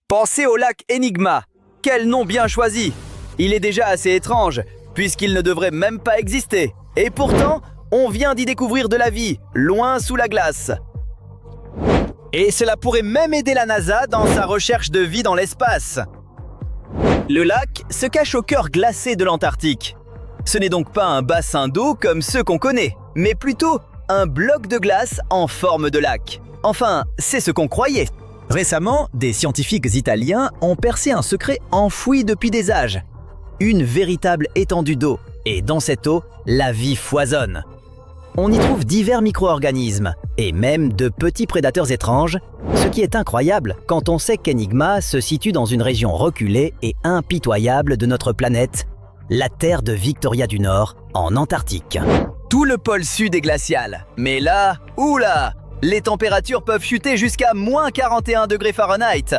Pensez au lac Enigma. Quel nom bien choisi! Il est déjà assez étrange, puisqu'il ne devrait même pas exister. Et pourtant, on vient d'y découvrir de la vie, loin sous la glace. Et cela pourrait même aider la NASA dans sa recherche de vie dans l'espace. Le lac se cache au cœur glacé de l'Antarctique. Ce n'est donc pas un bassin d'eau comme ceux qu'on connaît, mais plutôt un bloc de glace en forme de lac. Enfin, c'est ce qu'on croyait. Récemment, des scientifiques italiens ont percé un secret enfoui depuis des âges. Une véritable étendue d'eau. Et dans cette eau, la vie foisonne. On y trouve divers micro-organismes, et même de petits prédateurs étranges, ce qui est incroyable quand on sait qu'Enigma se situe dans une région reculée et impitoyable de notre planète, la Terre de Victoria du Nord, en Antarctique. Tout le pôle sud est glacial, mais là, oula, les températures peuvent chuter jusqu'à moins 41 degrés Fahrenheit.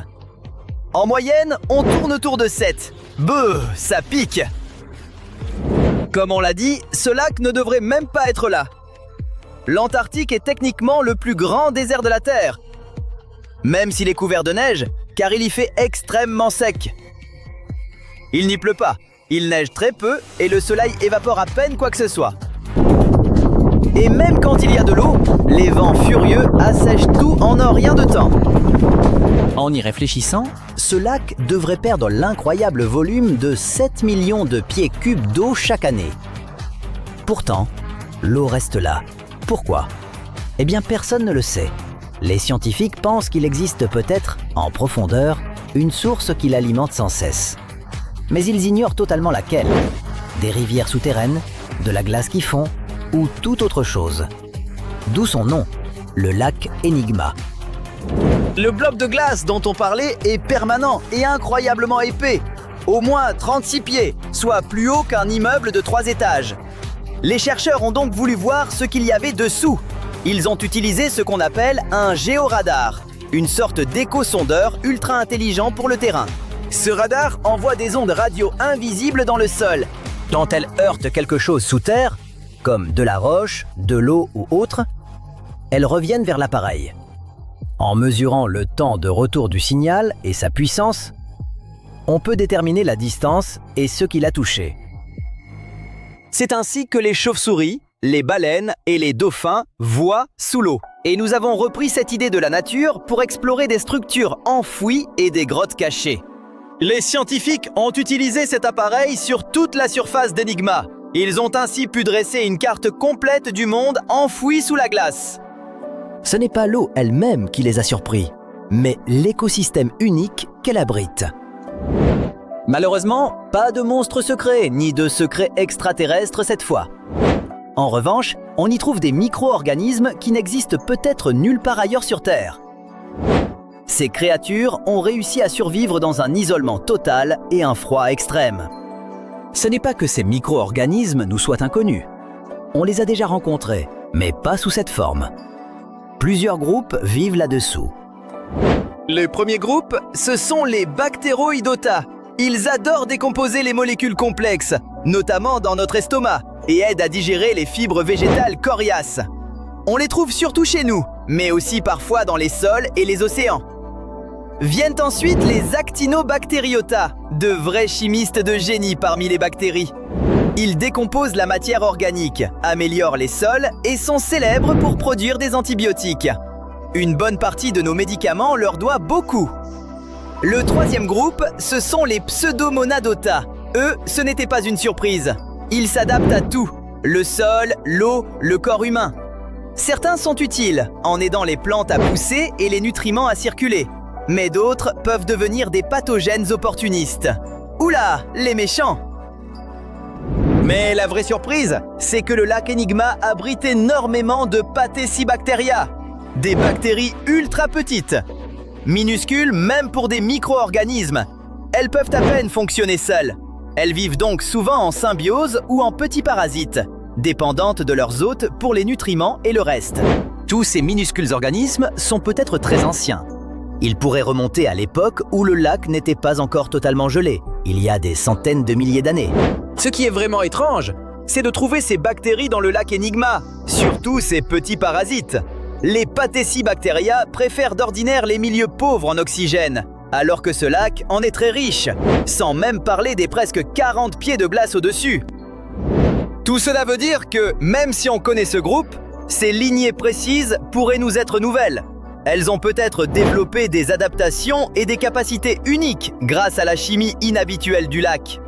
En moyenne, on tourne autour de 7. Beuh, ça pique! Comme on l'a dit, ce lac ne devrait même pas être là. L'Antarctique est techniquement le plus grand désert de la Terre. Même s'il est couvert de neige, car il y fait extrêmement sec. Il n'y pleut pas, il neige très peu et le soleil évapore à peine quoi que ce soit. Et même quand il y a de l'eau, les vents furieux assèchent tout en un rien de temps. En y réfléchissant, ce lac devrait perdre l'incroyable volume de 7 millions de pieds cubes d'eau chaque année. Pourtant, l'eau reste là. Pourquoi? Eh bien, personne ne le sait. Les scientifiques pensent qu'il existe peut-être, en profondeur, une source qui l'alimente sans cesse. Mais ils ignorent totalement laquelle. Des rivières souterraines, de la glace qui fond, ou toute autre chose. D'où son nom, le lac Enigma. Le bloc de glace dont on parlait est permanent et incroyablement épais. Au moins 36 pieds, soit plus haut qu'un immeuble de 3 étages. Les chercheurs ont donc voulu voir ce qu'il y avait dessous. Ils ont utilisé ce qu'on appelle un géoradar, une sorte d'écho-sondeur ultra intelligent pour le terrain. Ce radar envoie des ondes radio invisibles dans le sol. Quand elles heurtent quelque chose sous terre, comme de la roche, de l'eau ou autre, elles reviennent vers l'appareil. En mesurant le temps de retour du signal et sa puissance, on peut déterminer la distance et ce qui l'a touché. C'est ainsi que les chauves-souris, les baleines et les dauphins voient sous l'eau. Et nous avons repris cette idée de la nature pour explorer des structures enfouies et des grottes cachées. Les scientifiques ont utilisé cet appareil sur toute la surface d'Enigma. Ils ont ainsi pu dresser une carte complète du monde enfoui sous la glace. Ce n'est pas l'eau elle-même qui les a surpris, mais l'écosystème unique qu'elle abrite. Malheureusement, pas de monstres secrets, ni de secrets extraterrestres cette fois. En revanche, on y trouve des micro-organismes qui n'existent peut-être nulle part ailleurs sur Terre. Ces créatures ont réussi à survivre dans un isolement total et un froid extrême. Ce n'est pas que ces micro-organismes nous soient inconnus. On les a déjà rencontrés, mais pas sous cette forme. Plusieurs groupes vivent là-dessous. Le premier groupe, ce sont les Bacteroidota. Ils adorent décomposer les molécules complexes, notamment dans notre estomac, et aident à digérer les fibres végétales coriaces. On les trouve surtout chez nous, mais aussi parfois dans les sols et les océans. Viennent ensuite les Actinobacteriota, de vrais chimistes de génie parmi les bactéries. Ils décomposent la matière organique, améliorent les sols et sont célèbres pour produire des antibiotiques. Une bonne partie de nos médicaments leur doit beaucoup. Le troisième groupe, ce sont les Pseudomonadota. Eux, ce n'était pas une surprise. Ils s'adaptent à tout, le sol, l'eau, le corps humain. Certains sont utiles, en aidant les plantes à pousser et les nutriments à circuler. Mais d'autres peuvent devenir des pathogènes opportunistes. Oula, les méchants! Mais la vraie surprise, c'est que le lac Enigma abrite énormément de Pathecibacteria, des bactéries ultra petites. Minuscules même pour des micro-organismes. Elles peuvent à peine fonctionner seules. Elles vivent donc souvent en symbiose ou en petits parasites, dépendantes de leurs hôtes pour les nutriments et le reste. Tous ces minuscules organismes sont peut-être très anciens. Ils pourraient remonter à l'époque où le lac n'était pas encore totalement gelé, il y a des centaines de milliers d'années. Ce qui est vraiment étrange, c'est de trouver ces bactéries dans le lac Enigma, surtout ces petits parasites. Les Pathecibacteria préfèrent d'ordinaire les milieux pauvres en oxygène, alors que ce lac en est très riche, sans même parler des presque 40 pieds de glace au-dessus. Tout cela veut dire que, même si on connaît ce groupe, ces lignées précises pourraient nous être nouvelles. Elles ont peut-être développé des adaptations et des capacités uniques grâce à la chimie inhabituelle du lac.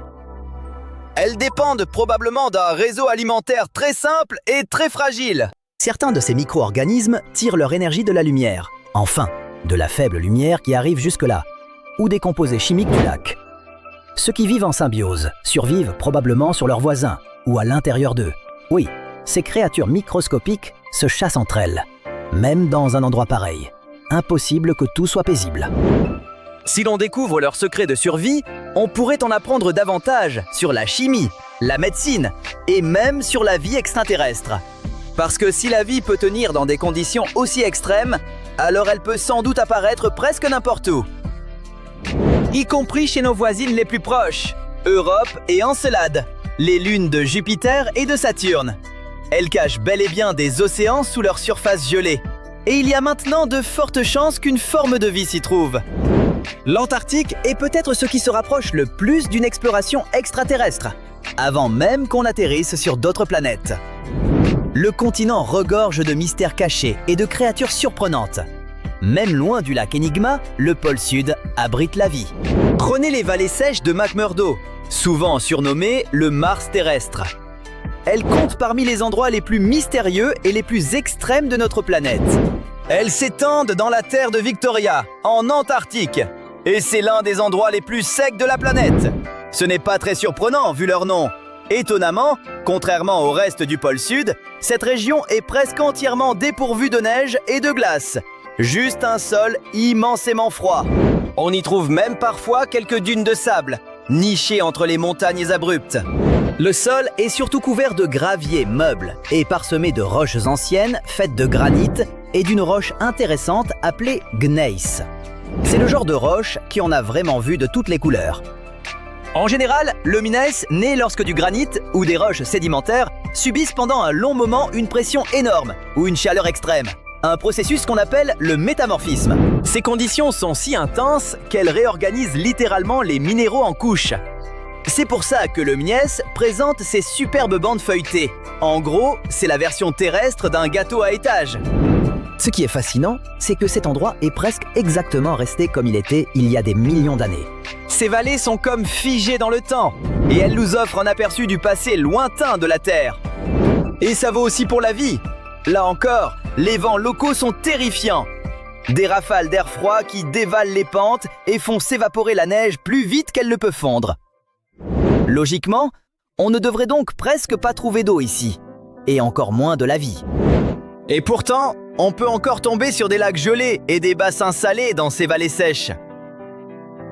Elles dépendent probablement d'un réseau alimentaire très simple et très fragile. Certains de ces micro-organismes tirent leur énergie de la lumière, enfin, de la faible lumière qui arrive jusque-là, ou des composés chimiques du lac. Ceux qui vivent en symbiose survivent probablement sur leurs voisins ou à l'intérieur d'eux. Oui, ces créatures microscopiques se chassent entre elles, même dans un endroit pareil. Impossible que tout soit paisible. Si l'on découvre leurs secrets de survie, on pourrait en apprendre davantage sur la chimie, la médecine et même sur la vie extraterrestre. Parce que si la vie peut tenir dans des conditions aussi extrêmes, alors elle peut sans doute apparaître presque n'importe où. Y compris chez nos voisines les plus proches, Europe et Encelade, les lunes de Jupiter et de Saturne. Elles cachent bel et bien des océans sous leur surface gelée. Et il y a maintenant de fortes chances qu'une forme de vie s'y trouve. L'Antarctique est peut-être ce qui se rapproche le plus d'une exploration extraterrestre, avant même qu'on atterrisse sur d'autres planètes. Le continent regorge de mystères cachés et de créatures surprenantes. Même loin du lac Enigma, le pôle Sud abrite la vie. Prenez les vallées sèches de McMurdo, souvent surnommées le Mars terrestre. Elles comptent parmi les endroits les plus mystérieux et les plus extrêmes de notre planète. Elles s'étendent dans la terre de Victoria, en Antarctique. Et c'est l'un des endroits les plus secs de la planète. Ce n'est pas très surprenant vu leur nom. Étonnamment, contrairement au reste du pôle Sud, cette région est presque entièrement dépourvue de neige et de glace. Juste un sol immensément froid. On y trouve même parfois quelques dunes de sable, nichées entre les montagnes abruptes. Le sol est surtout couvert de graviers meubles et parsemé de roches anciennes faites de granit et d'une roche intéressante appelée gneiss. C'est le genre de roche qui en a vraiment vu de toutes les couleurs. En général, le gneiss naît lorsque du granit ou des roches sédimentaires subissent pendant un long moment une pression énorme ou une chaleur extrême. Un processus qu'on appelle le métamorphisme. Ces conditions sont si intenses qu'elles réorganisent littéralement les minéraux en couches. C'est pour ça que le gneiss présente ces superbes bandes feuilletées. En gros, c'est la version terrestre d'un gâteau à étages. Ce qui est fascinant, c'est que cet endroit est presque exactement resté comme il était il y a des millions d'années. Ces vallées sont comme figées dans le temps, et elles nous offrent un aperçu du passé lointain de la Terre. Et ça vaut aussi pour la vie. Là encore, les vents locaux sont terrifiants. Des rafales d'air froid qui dévalent les pentes et font s'évaporer la neige plus vite qu'elle ne peut fondre. Logiquement, on ne devrait donc presque pas trouver d'eau ici, et encore moins de la vie. Et pourtant, on peut encore tomber sur des lacs gelés et des bassins salés dans ces vallées sèches.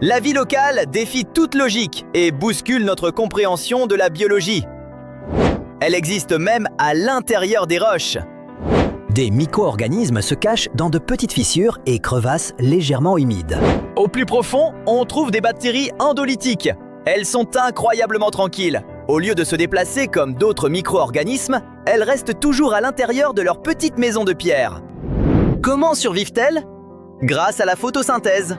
La vie locale défie toute logique et bouscule notre compréhension de la biologie. Elle existe même à l'intérieur des roches. Des micro-organismes se cachent dans de petites fissures et crevasses légèrement humides. Au plus profond, on trouve des bactéries endolytiques. Elles sont incroyablement tranquilles. Au lieu de se déplacer comme d'autres micro-organismes, elles restent toujours à l'intérieur de leur petite maison de pierre. Comment survivent-elles? Grâce à la photosynthèse.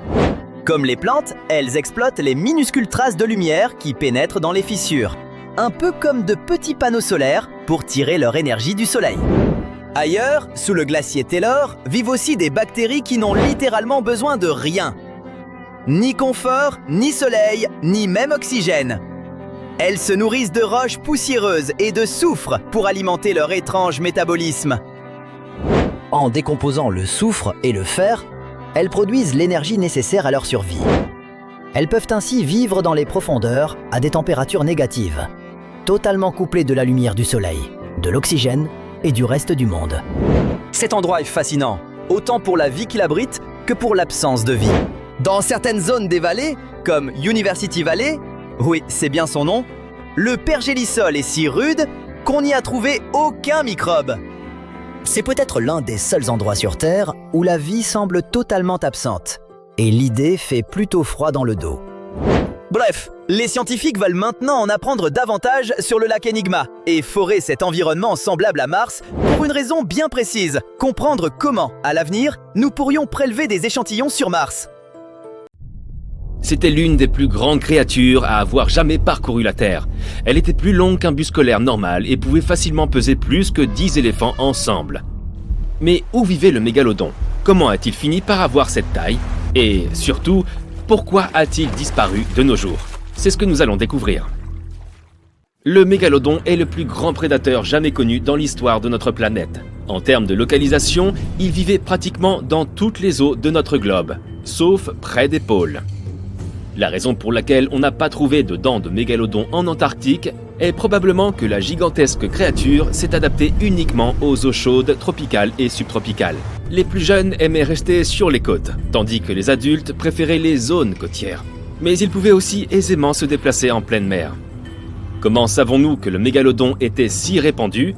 Comme les plantes, elles exploitent les minuscules traces de lumière qui pénètrent dans les fissures. Un peu comme de petits panneaux solaires pour tirer leur énergie du soleil. Ailleurs, sous le glacier Taylor, vivent aussi des bactéries qui n'ont littéralement besoin de rien. Ni confort, ni soleil, ni même oxygène. Elles se nourrissent de roches poussiéreuses et de soufre pour alimenter leur étrange métabolisme. En décomposant le soufre et le fer, elles produisent l'énergie nécessaire à leur survie. Elles peuvent ainsi vivre dans les profondeurs à des températures négatives, totalement couplées de la lumière du soleil, de l'oxygène et du reste du monde. Cet endroit est fascinant, autant pour la vie qu'il abrite que pour l'absence de vie. Dans certaines zones des vallées, comme University Valley, oui, c'est bien son nom, le pergélisol est si rude qu'on n'y a trouvé aucun microbe. C'est peut-être l'un des seuls endroits sur Terre où la vie semble totalement absente, et l'idée fait plutôt froid dans le dos. Bref, les scientifiques veulent maintenant en apprendre davantage sur le lac Enigma et forer cet environnement semblable à Mars pour une raison bien précise, comprendre comment, à l'avenir, nous pourrions prélever des échantillons sur Mars. C'était l'une des plus grandes créatures à avoir jamais parcouru la Terre. Elle était plus longue qu'un bus scolaire normal et pouvait facilement peser plus que 10 éléphants ensemble. Mais où vivait le mégalodon? Comment a-t-il fini par avoir cette taille? Et surtout, pourquoi a-t-il disparu de nos jours? C'est ce que nous allons découvrir. Le mégalodon est le plus grand prédateur jamais connu dans l'histoire de notre planète. En termes de localisation, il vivait pratiquement dans toutes les eaux de notre globe, sauf près des pôles. La raison pour laquelle on n'a pas trouvé de dents de mégalodon en Antarctique est probablement que la gigantesque créature s'est adaptée uniquement aux eaux chaudes tropicales et subtropicales. Les plus jeunes aimaient rester sur les côtes, tandis que les adultes préféraient les zones côtières. Mais ils pouvaient aussi aisément se déplacer en pleine mer. Comment savons-nous que le mégalodon était si répandu?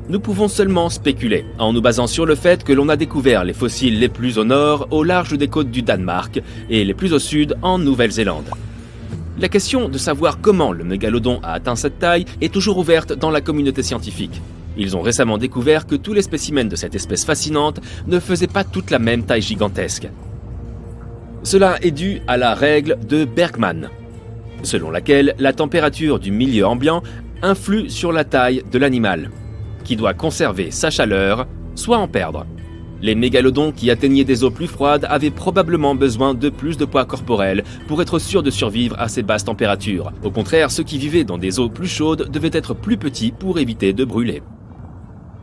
Nous pouvons seulement spéculer, en nous basant sur le fait que l'on a découvert les fossiles les plus au nord, au large des côtes du Danemark, et les plus au sud, en Nouvelle-Zélande. La question de savoir comment le mégalodon a atteint cette taille est toujours ouverte dans la communauté scientifique. Ils ont récemment découvert que tous les spécimens de cette espèce fascinante ne faisaient pas toute la même taille gigantesque. Cela est dû à la règle de Bergman, selon laquelle la température du milieu ambiant influe sur la taille de l'animal, qui doit conserver sa chaleur, soit en perdre. Les mégalodons qui atteignaient des eaux plus froides avaient probablement besoin de plus de poids corporel pour être sûrs de survivre à ces basses températures. Au contraire, ceux qui vivaient dans des eaux plus chaudes devaient être plus petits pour éviter de brûler.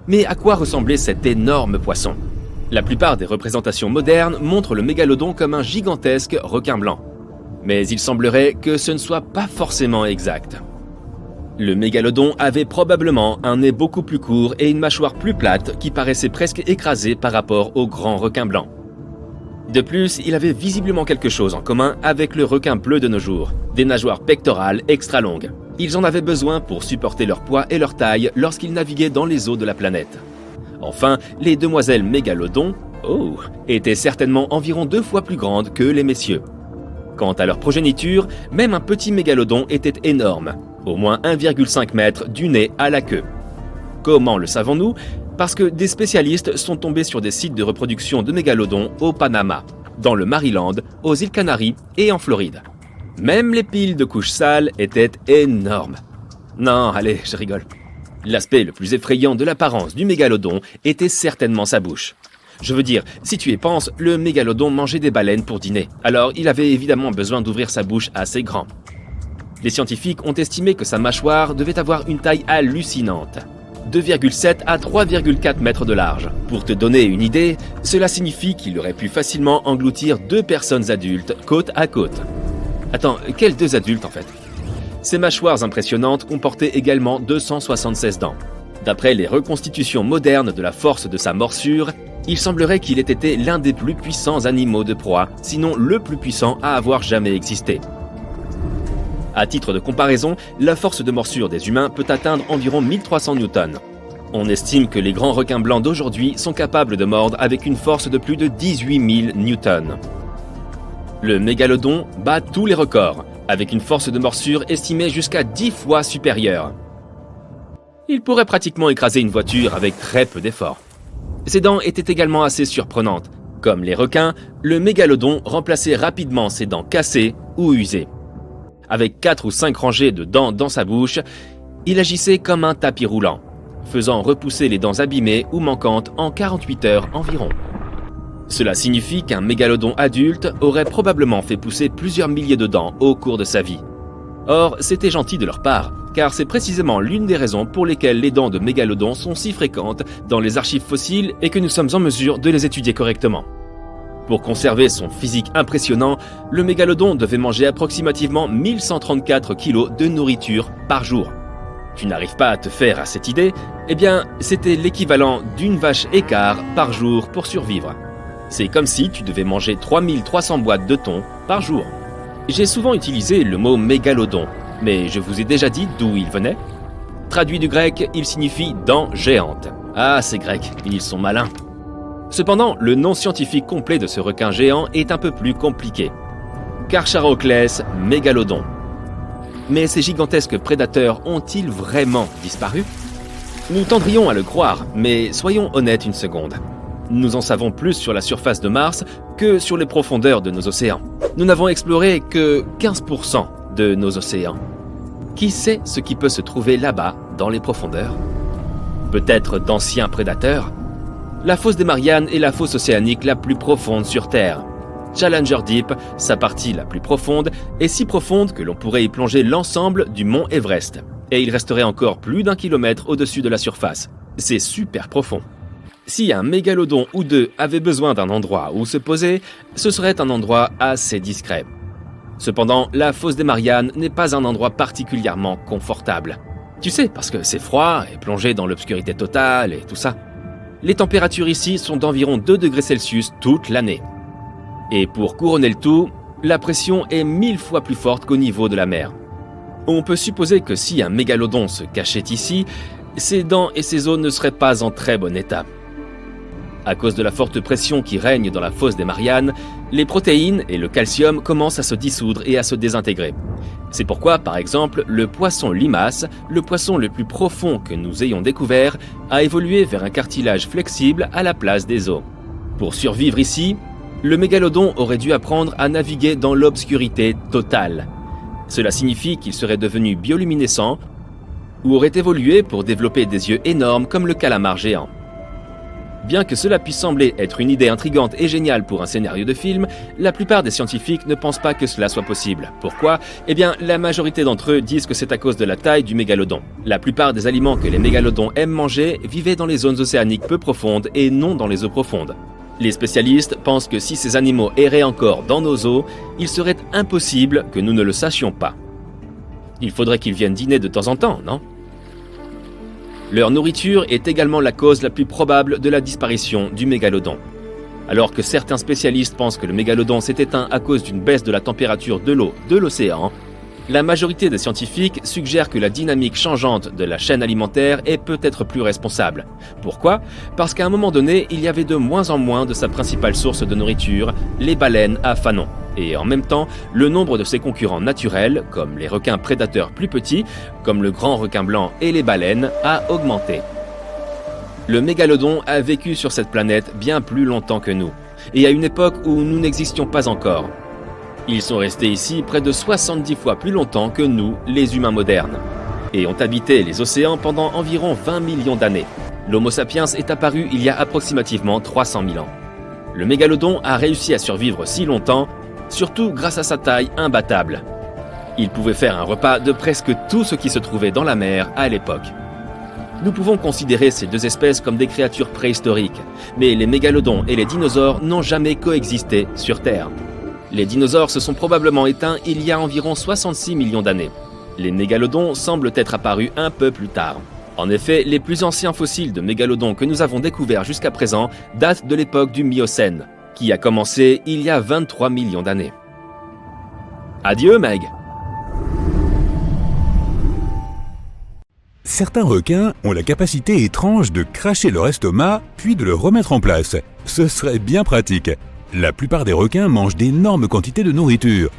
Mais à quoi ressemblait cet énorme poisson? La plupart des représentations modernes montrent le mégalodon comme un gigantesque requin blanc. Mais il semblerait que ce ne soit pas forcément exact. Le mégalodon avait probablement un nez beaucoup plus court et une mâchoire plus plate qui paraissait presque écrasée par rapport au grand requin blanc. De plus, il avait visiblement quelque chose en commun avec le requin bleu de nos jours, des nageoires pectorales extra longues. Ils en avaient besoin pour supporter leur poids et leur taille lorsqu'ils naviguaient dans les eaux de la planète. Enfin, les demoiselles mégalodons, étaient certainement environ 2 fois plus grandes que les messieurs. Quant à leur progéniture, même un petit mégalodon était énorme, au moins 1,5 mètre du nez à la queue. Comment le savons-nous? Parce que des spécialistes sont tombés sur des sites de reproduction de mégalodons au Panama, dans le Maryland, aux îles Canaries et en Floride. Même les piles de couches sales étaient énormes. Non, allez, je rigole. L'aspect le plus effrayant de l'apparence du mégalodon était certainement sa bouche. Je veux dire, si tu y penses, le mégalodon mangeait des baleines pour dîner, alors il avait évidemment besoin d'ouvrir sa bouche assez grand. Les scientifiques ont estimé que sa mâchoire devait avoir une taille hallucinante, 2,7 à 3,4 mètres de large. Pour te donner une idée, cela signifie qu'il aurait pu facilement engloutir 2 personnes adultes côte à côte. Attends, quels 2 adultes en fait? Ces mâchoires impressionnantes comportaient également 276 dents. D'après les reconstitutions modernes de la force de sa morsure, il semblerait qu'il ait été l'un des plus puissants animaux de proie, sinon le plus puissant à avoir jamais existé. À titre de comparaison, la force de morsure des humains peut atteindre environ 1300 newtons. On estime que les grands requins blancs d'aujourd'hui sont capables de mordre avec une force de plus de 18 000 newtons. Le mégalodon bat tous les records, avec une force de morsure estimée jusqu'à 10 fois supérieure. Il pourrait pratiquement écraser une voiture avec très peu d'efforts. Ses dents étaient également assez surprenantes. Comme les requins, le mégalodon remplaçait rapidement ses dents cassées ou usées. Avec 4 ou 5 rangées de dents dans sa bouche, il agissait comme un tapis roulant, faisant repousser les dents abîmées ou manquantes en 48 heures environ. Cela signifie qu'un mégalodon adulte aurait probablement fait pousser plusieurs milliers de dents au cours de sa vie. Or, c'était gentil de leur part, car c'est précisément l'une des raisons pour lesquelles les dents de mégalodon sont si fréquentes dans les archives fossiles et que nous sommes en mesure de les étudier correctement. Pour conserver son physique impressionnant, le mégalodon devait manger approximativement 1134 kg de nourriture par jour. Tu n'arrives pas à te faire à cette idée? Eh bien, c'était l'équivalent d'une vache écart par jour pour survivre. C'est comme si tu devais manger 3300 boîtes de thon par jour. J'ai souvent utilisé le mot mégalodon, mais je vous ai déjà dit d'où il venait. Traduit du grec, il signifie dents géantes. Ah, ces Grecs, ils sont malins. Cependant, le nom scientifique complet de ce requin géant est un peu plus compliqué. Carcharoclès mégalodon. Mais ces gigantesques prédateurs ont-ils vraiment disparu? Nous tendrions à le croire, mais soyons honnêtes une seconde. Nous en savons plus sur la surface de Mars que sur les profondeurs de nos océans. Nous n'avons exploré que 15% de nos océans. Qui sait ce qui peut se trouver là-bas, dans les profondeurs? Peut-être d'anciens prédateurs? La fosse des Mariannes est la fosse océanique la plus profonde sur Terre. Challenger Deep, sa partie la plus profonde, est si profonde que l'on pourrait y plonger l'ensemble du mont Everest. Et il resterait encore plus d'1 kilomètre au-dessus de la surface. C'est super profond. Si un mégalodon ou deux avait besoin d'un endroit où se poser, ce serait un endroit assez discret. Cependant, la fosse des Mariannes n'est pas un endroit particulièrement confortable. Tu sais, parce que c'est froid et plongé dans l'obscurité totale et tout ça. Les températures ici sont d'environ 2 degrés Celsius toute l'année. Et pour couronner le tout, la pression est 1000 fois plus forte qu'au niveau de la mer. On peut supposer que si un mégalodon se cachait ici, ses dents et ses os ne seraient pas en très bon état. À cause de la forte pression qui règne dans la fosse des Mariannes, les protéines et le calcium commencent à se dissoudre et à se désintégrer. C'est pourquoi, par exemple, le poisson limace, le poisson le plus profond que nous ayons découvert, a évolué vers un cartilage flexible à la place des os. Pour survivre ici, le mégalodon aurait dû apprendre à naviguer dans l'obscurité totale. Cela signifie qu'il serait devenu bioluminescent ou aurait évolué pour développer des yeux énormes comme le calamar géant. Bien que cela puisse sembler être une idée intrigante et géniale pour un scénario de film, la plupart des scientifiques ne pensent pas que cela soit possible. Pourquoi? Eh bien, la majorité d'entre eux disent que c'est à cause de la taille du mégalodon. La plupart des aliments que les mégalodons aiment manger vivaient dans les zones océaniques peu profondes et non dans les eaux profondes. Les spécialistes pensent que si ces animaux erraient encore dans nos eaux, il serait impossible que nous ne le sachions pas. Il faudrait qu'ils viennent dîner de temps en temps, non? Leur nourriture est également la cause la plus probable de la disparition du mégalodon. Alors que certains spécialistes pensent que le mégalodon s'est éteint à cause d'une baisse de la température de l'eau de l'océan, la majorité des scientifiques suggèrent que la dynamique changeante de la chaîne alimentaire est peut-être plus responsable. Pourquoi? Parce qu'à un moment donné, il y avait de moins en moins de sa principale source de nourriture, les baleines à fanon. Et en même temps, le nombre de ses concurrents naturels, comme les requins prédateurs plus petits, comme le grand requin blanc et les baleines, a augmenté. Le mégalodon a vécu sur cette planète bien plus longtemps que nous, et à une époque où nous n'existions pas encore. Ils sont restés ici près de 70 fois plus longtemps que nous, les humains modernes, et ont habité les océans pendant environ 20 millions d'années. L'Homo sapiens est apparu il y a approximativement 300 000 ans. Le mégalodon a réussi à survivre si longtemps, surtout grâce à sa taille imbattable. Il pouvait faire un repas de presque tout ce qui se trouvait dans la mer à l'époque. Nous pouvons considérer ces deux espèces comme des créatures préhistoriques, mais les mégalodons et les dinosaures n'ont jamais coexisté sur Terre. Les dinosaures se sont probablement éteints il y a environ 66 millions d'années. Les mégalodons semblent être apparus un peu plus tard. En effet, les plus anciens fossiles de mégalodons que nous avons découverts jusqu'à présent datent de l'époque du Miocène, qui a commencé il y a 23 millions d'années. Adieu, Meg! Certains requins ont la capacité étrange de cracher leur estomac puis de le remettre en place. Ce serait bien pratique. La plupart des requins mangent d'énormes quantités de nourriture.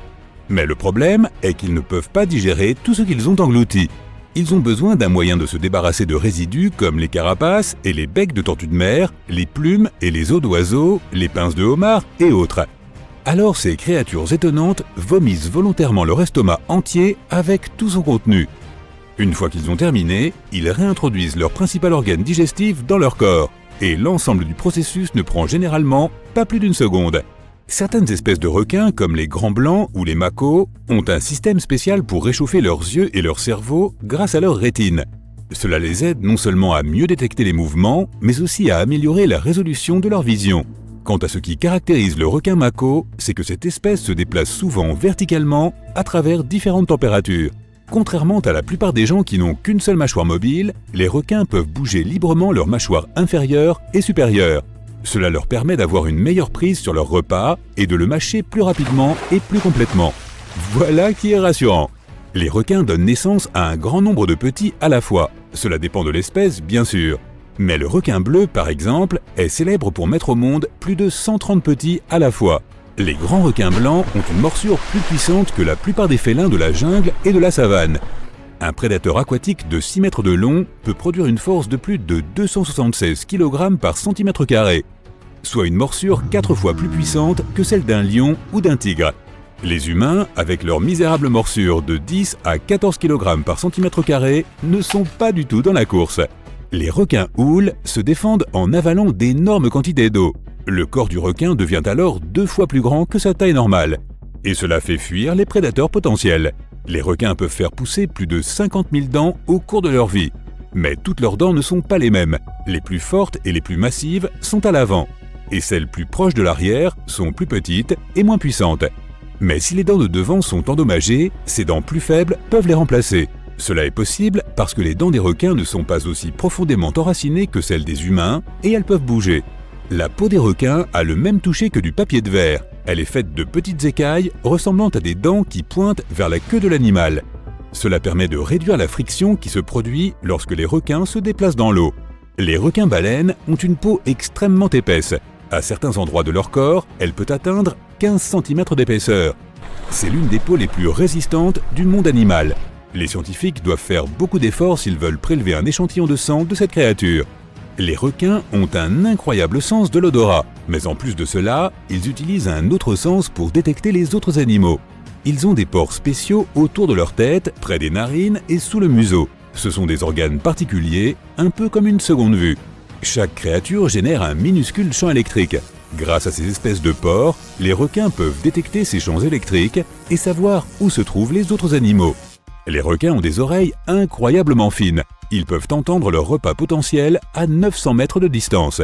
Mais le problème est qu'ils ne peuvent pas digérer tout ce qu'ils ont englouti. Ils ont besoin d'un moyen de se débarrasser de résidus comme les carapaces et les becs de tortues de mer, les plumes et les os d'oiseaux, les pinces de homard et autres. Alors ces créatures étonnantes vomissent volontairement leur estomac entier avec tout son contenu. Une fois qu'ils ont terminé, ils réintroduisent leur principal organe digestif dans leur corps. Et l'ensemble du processus ne prend généralement pas plus d'une seconde. Certaines espèces de requins, comme les grands blancs ou les macos, ont un système spécial pour réchauffer leurs yeux et leur cerveau grâce à leur rétine. Cela les aide non seulement à mieux détecter les mouvements, mais aussi à améliorer la résolution de leur vision. Quant à ce qui caractérise le requin mako, c'est que cette espèce se déplace souvent verticalement à travers différentes températures. Contrairement à la plupart des gens qui n'ont qu'une seule mâchoire mobile, les requins peuvent bouger librement leur mâchoire inférieure et supérieure. Cela leur permet d'avoir une meilleure prise sur leur repas et de le mâcher plus rapidement et plus complètement. Voilà qui est rassurant. Les requins donnent naissance à un grand nombre de petits à la fois. Cela dépend de l'espèce, bien sûr. Mais le requin bleu, par exemple, est célèbre pour mettre au monde plus de 130 petits à la fois. Les grands requins blancs ont une morsure plus puissante que la plupart des félins de la jungle et de la savane. Un prédateur aquatique de 6 mètres de long peut produire une force de plus de 276 kg par centimètre carré. soit une morsure 4 fois plus puissante que celle d'un lion ou d'un tigre. Les humains, avec leur misérable morsure de 10 à 14 kg par cm², ne sont pas du tout dans la course. Les requins houles se défendent en avalant d'énormes quantités d'eau. Le corps du requin devient alors 2 fois plus grand que sa taille normale. Et cela fait fuir les prédateurs potentiels. Les requins peuvent faire pousser plus de 50 000 dents au cours de leur vie. Mais toutes leurs dents ne sont pas les mêmes. Les plus fortes et les plus massives sont à l'avant. Et celles plus proches de l'arrière sont plus petites et moins puissantes. Mais si les dents de devant sont endommagées, ces dents plus faibles peuvent les remplacer. Cela est possible parce que les dents des requins ne sont pas aussi profondément enracinées que celles des humains et elles peuvent bouger. La peau des requins a le même toucher que du papier de verre. Elle est faite de petites écailles ressemblant à des dents qui pointent vers la queue de l'animal. Cela permet de réduire la friction qui se produit lorsque les requins se déplacent dans l'eau. Les requins-baleines ont une peau extrêmement épaisse. À certains endroits de leur corps, elle peut atteindre 15 cm d'épaisseur. C'est l'une des peaux les plus résistantes du monde animal. Les scientifiques doivent faire beaucoup d'efforts s'ils veulent prélever un échantillon de sang de cette créature. Les requins ont un incroyable sens de l'odorat, mais en plus de cela, ils utilisent un autre sens pour détecter les autres animaux. Ils ont des pores spéciaux autour de leur tête, près des narines et sous le museau. Ce sont des organes particuliers, un peu comme une seconde vue. Chaque créature génère un minuscule champ électrique. Grâce à ces espèces de pores, les requins peuvent détecter ces champs électriques et savoir où se trouvent les autres animaux. Les requins ont des oreilles incroyablement fines. Ils peuvent entendre leur repas potentiel à 900 mètres de distance.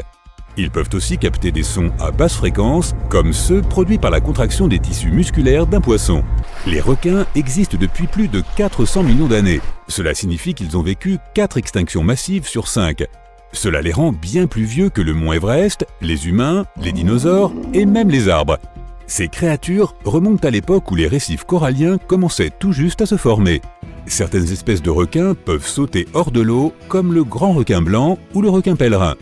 Ils peuvent aussi capter des sons à basse fréquence, comme ceux produits par la contraction des tissus musculaires d'un poisson. Les requins existent depuis plus de 400 millions d'années. Cela signifie qu'ils ont vécu 4 extinctions massives sur 5. Cela les rend bien plus vieux que le mont Everest, les humains, les dinosaures et même les arbres. Ces créatures remontent à l'époque où les récifs coralliens commençaient tout juste à se former. Certaines espèces de requins peuvent sauter hors de l'eau, comme le grand requin blanc ou le requin pèlerin.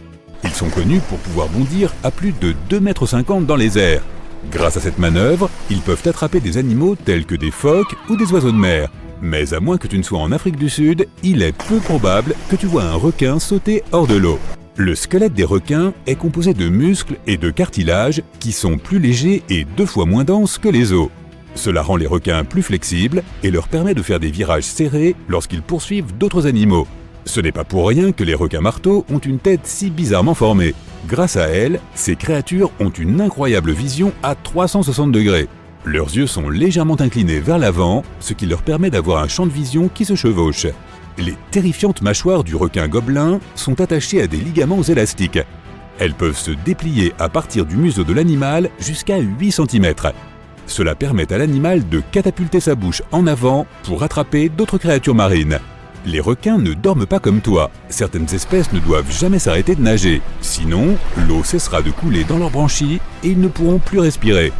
Ils sont connus pour pouvoir bondir à plus de 2,50 m dans les airs. Grâce à cette manœuvre, ils peuvent attraper des animaux tels que des phoques ou des oiseaux de mer. Mais à moins que tu ne sois en Afrique du Sud, il est peu probable que tu vois un requin sauter hors de l'eau. Le squelette des requins est composé de muscles et de cartilages qui sont plus légers et 2 fois moins denses que les os. Cela rend les requins plus flexibles et leur permet de faire des virages serrés lorsqu'ils poursuivent d'autres animaux. Ce n'est pas pour rien que les requins marteaux ont une tête si bizarrement formée. Grâce à elle, ces créatures ont une incroyable vision à 360 degrés. Leurs yeux sont légèrement inclinés vers l'avant, ce qui leur permet d'avoir un champ de vision qui se chevauche. Les terrifiantes mâchoires du requin gobelin sont attachées à des ligaments élastiques. Elles peuvent se déplier à partir du museau de l'animal jusqu'à 8 cm. Cela permet à l'animal de catapulter sa bouche en avant pour attraper d'autres créatures marines. Les requins ne dorment pas comme toi. Certaines espèces ne doivent jamais s'arrêter de nager. Sinon, l'eau cessera de couler dans leurs branchies et ils ne pourront plus respirer.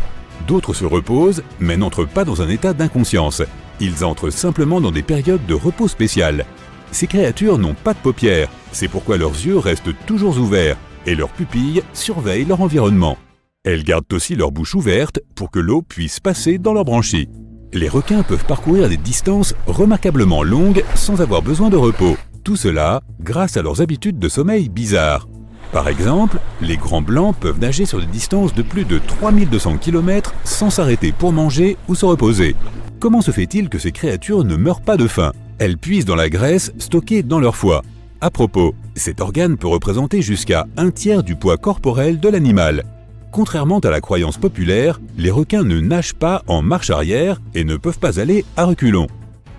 D'autres se reposent, mais n'entrent pas dans un état d'inconscience. Ils entrent simplement dans des périodes de repos spéciales. Ces créatures n'ont pas de paupières, c'est pourquoi leurs yeux restent toujours ouverts et leurs pupilles surveillent leur environnement. Elles gardent aussi leur bouche ouverte pour que l'eau puisse passer dans leurs branchies. Les requins peuvent parcourir des distances remarquablement longues sans avoir besoin de repos. Tout cela grâce à leurs habitudes de sommeil bizarres. Par exemple, les grands blancs peuvent nager sur des distances de plus de 3200 km sans s'arrêter pour manger ou se reposer. Comment se fait-il que ces créatures ne meurent pas de faim? Elles puisent dans la graisse stockée dans leur foie. À propos, cet organe peut représenter jusqu'à 1/3 du poids corporel de l'animal. Contrairement à la croyance populaire, les requins ne nagent pas en marche arrière et ne peuvent pas aller à reculons.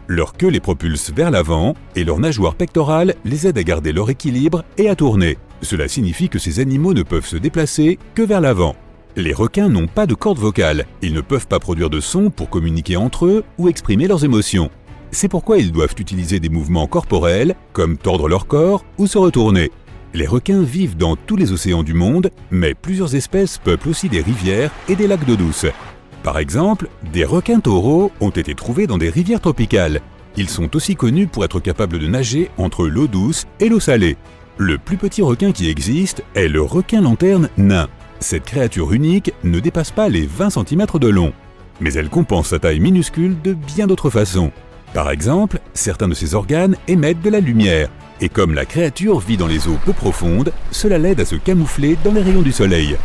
Leur queue les propulse vers l'avant et leur nageoire pectorale les aide à garder leur équilibre et à tourner. Cela signifie que ces animaux ne peuvent se déplacer que vers l'avant. Les requins n'ont pas de cordes vocales, ils ne peuvent pas produire de son pour communiquer entre eux ou exprimer leurs émotions. C'est pourquoi ils doivent utiliser des mouvements corporels, comme tordre leur corps ou se retourner. Les requins vivent dans tous les océans du monde, mais plusieurs espèces peuplent aussi des rivières et des lacs d'eau douce. Par exemple, des requins taureaux ont été trouvés dans des rivières tropicales. Ils sont aussi connus pour être capables de nager entre l'eau douce et l'eau salée. Le plus petit requin qui existe est le requin lanterne nain. Cette créature unique ne dépasse pas les 20 cm de long. Mais elle compense sa taille minuscule de bien d'autres façons. Par exemple, certains de ses organes émettent de la lumière. Et comme la créature vit dans les eaux peu profondes, cela l'aide à se camoufler dans les rayons du soleil.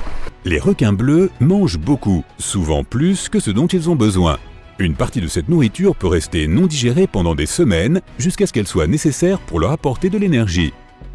Les requins bleus mangent beaucoup, souvent plus que ce dont ils ont besoin. Une partie de cette nourriture peut rester non digérée pendant des semaines jusqu'à ce qu'elle soit nécessaire pour leur apporter de l'énergie.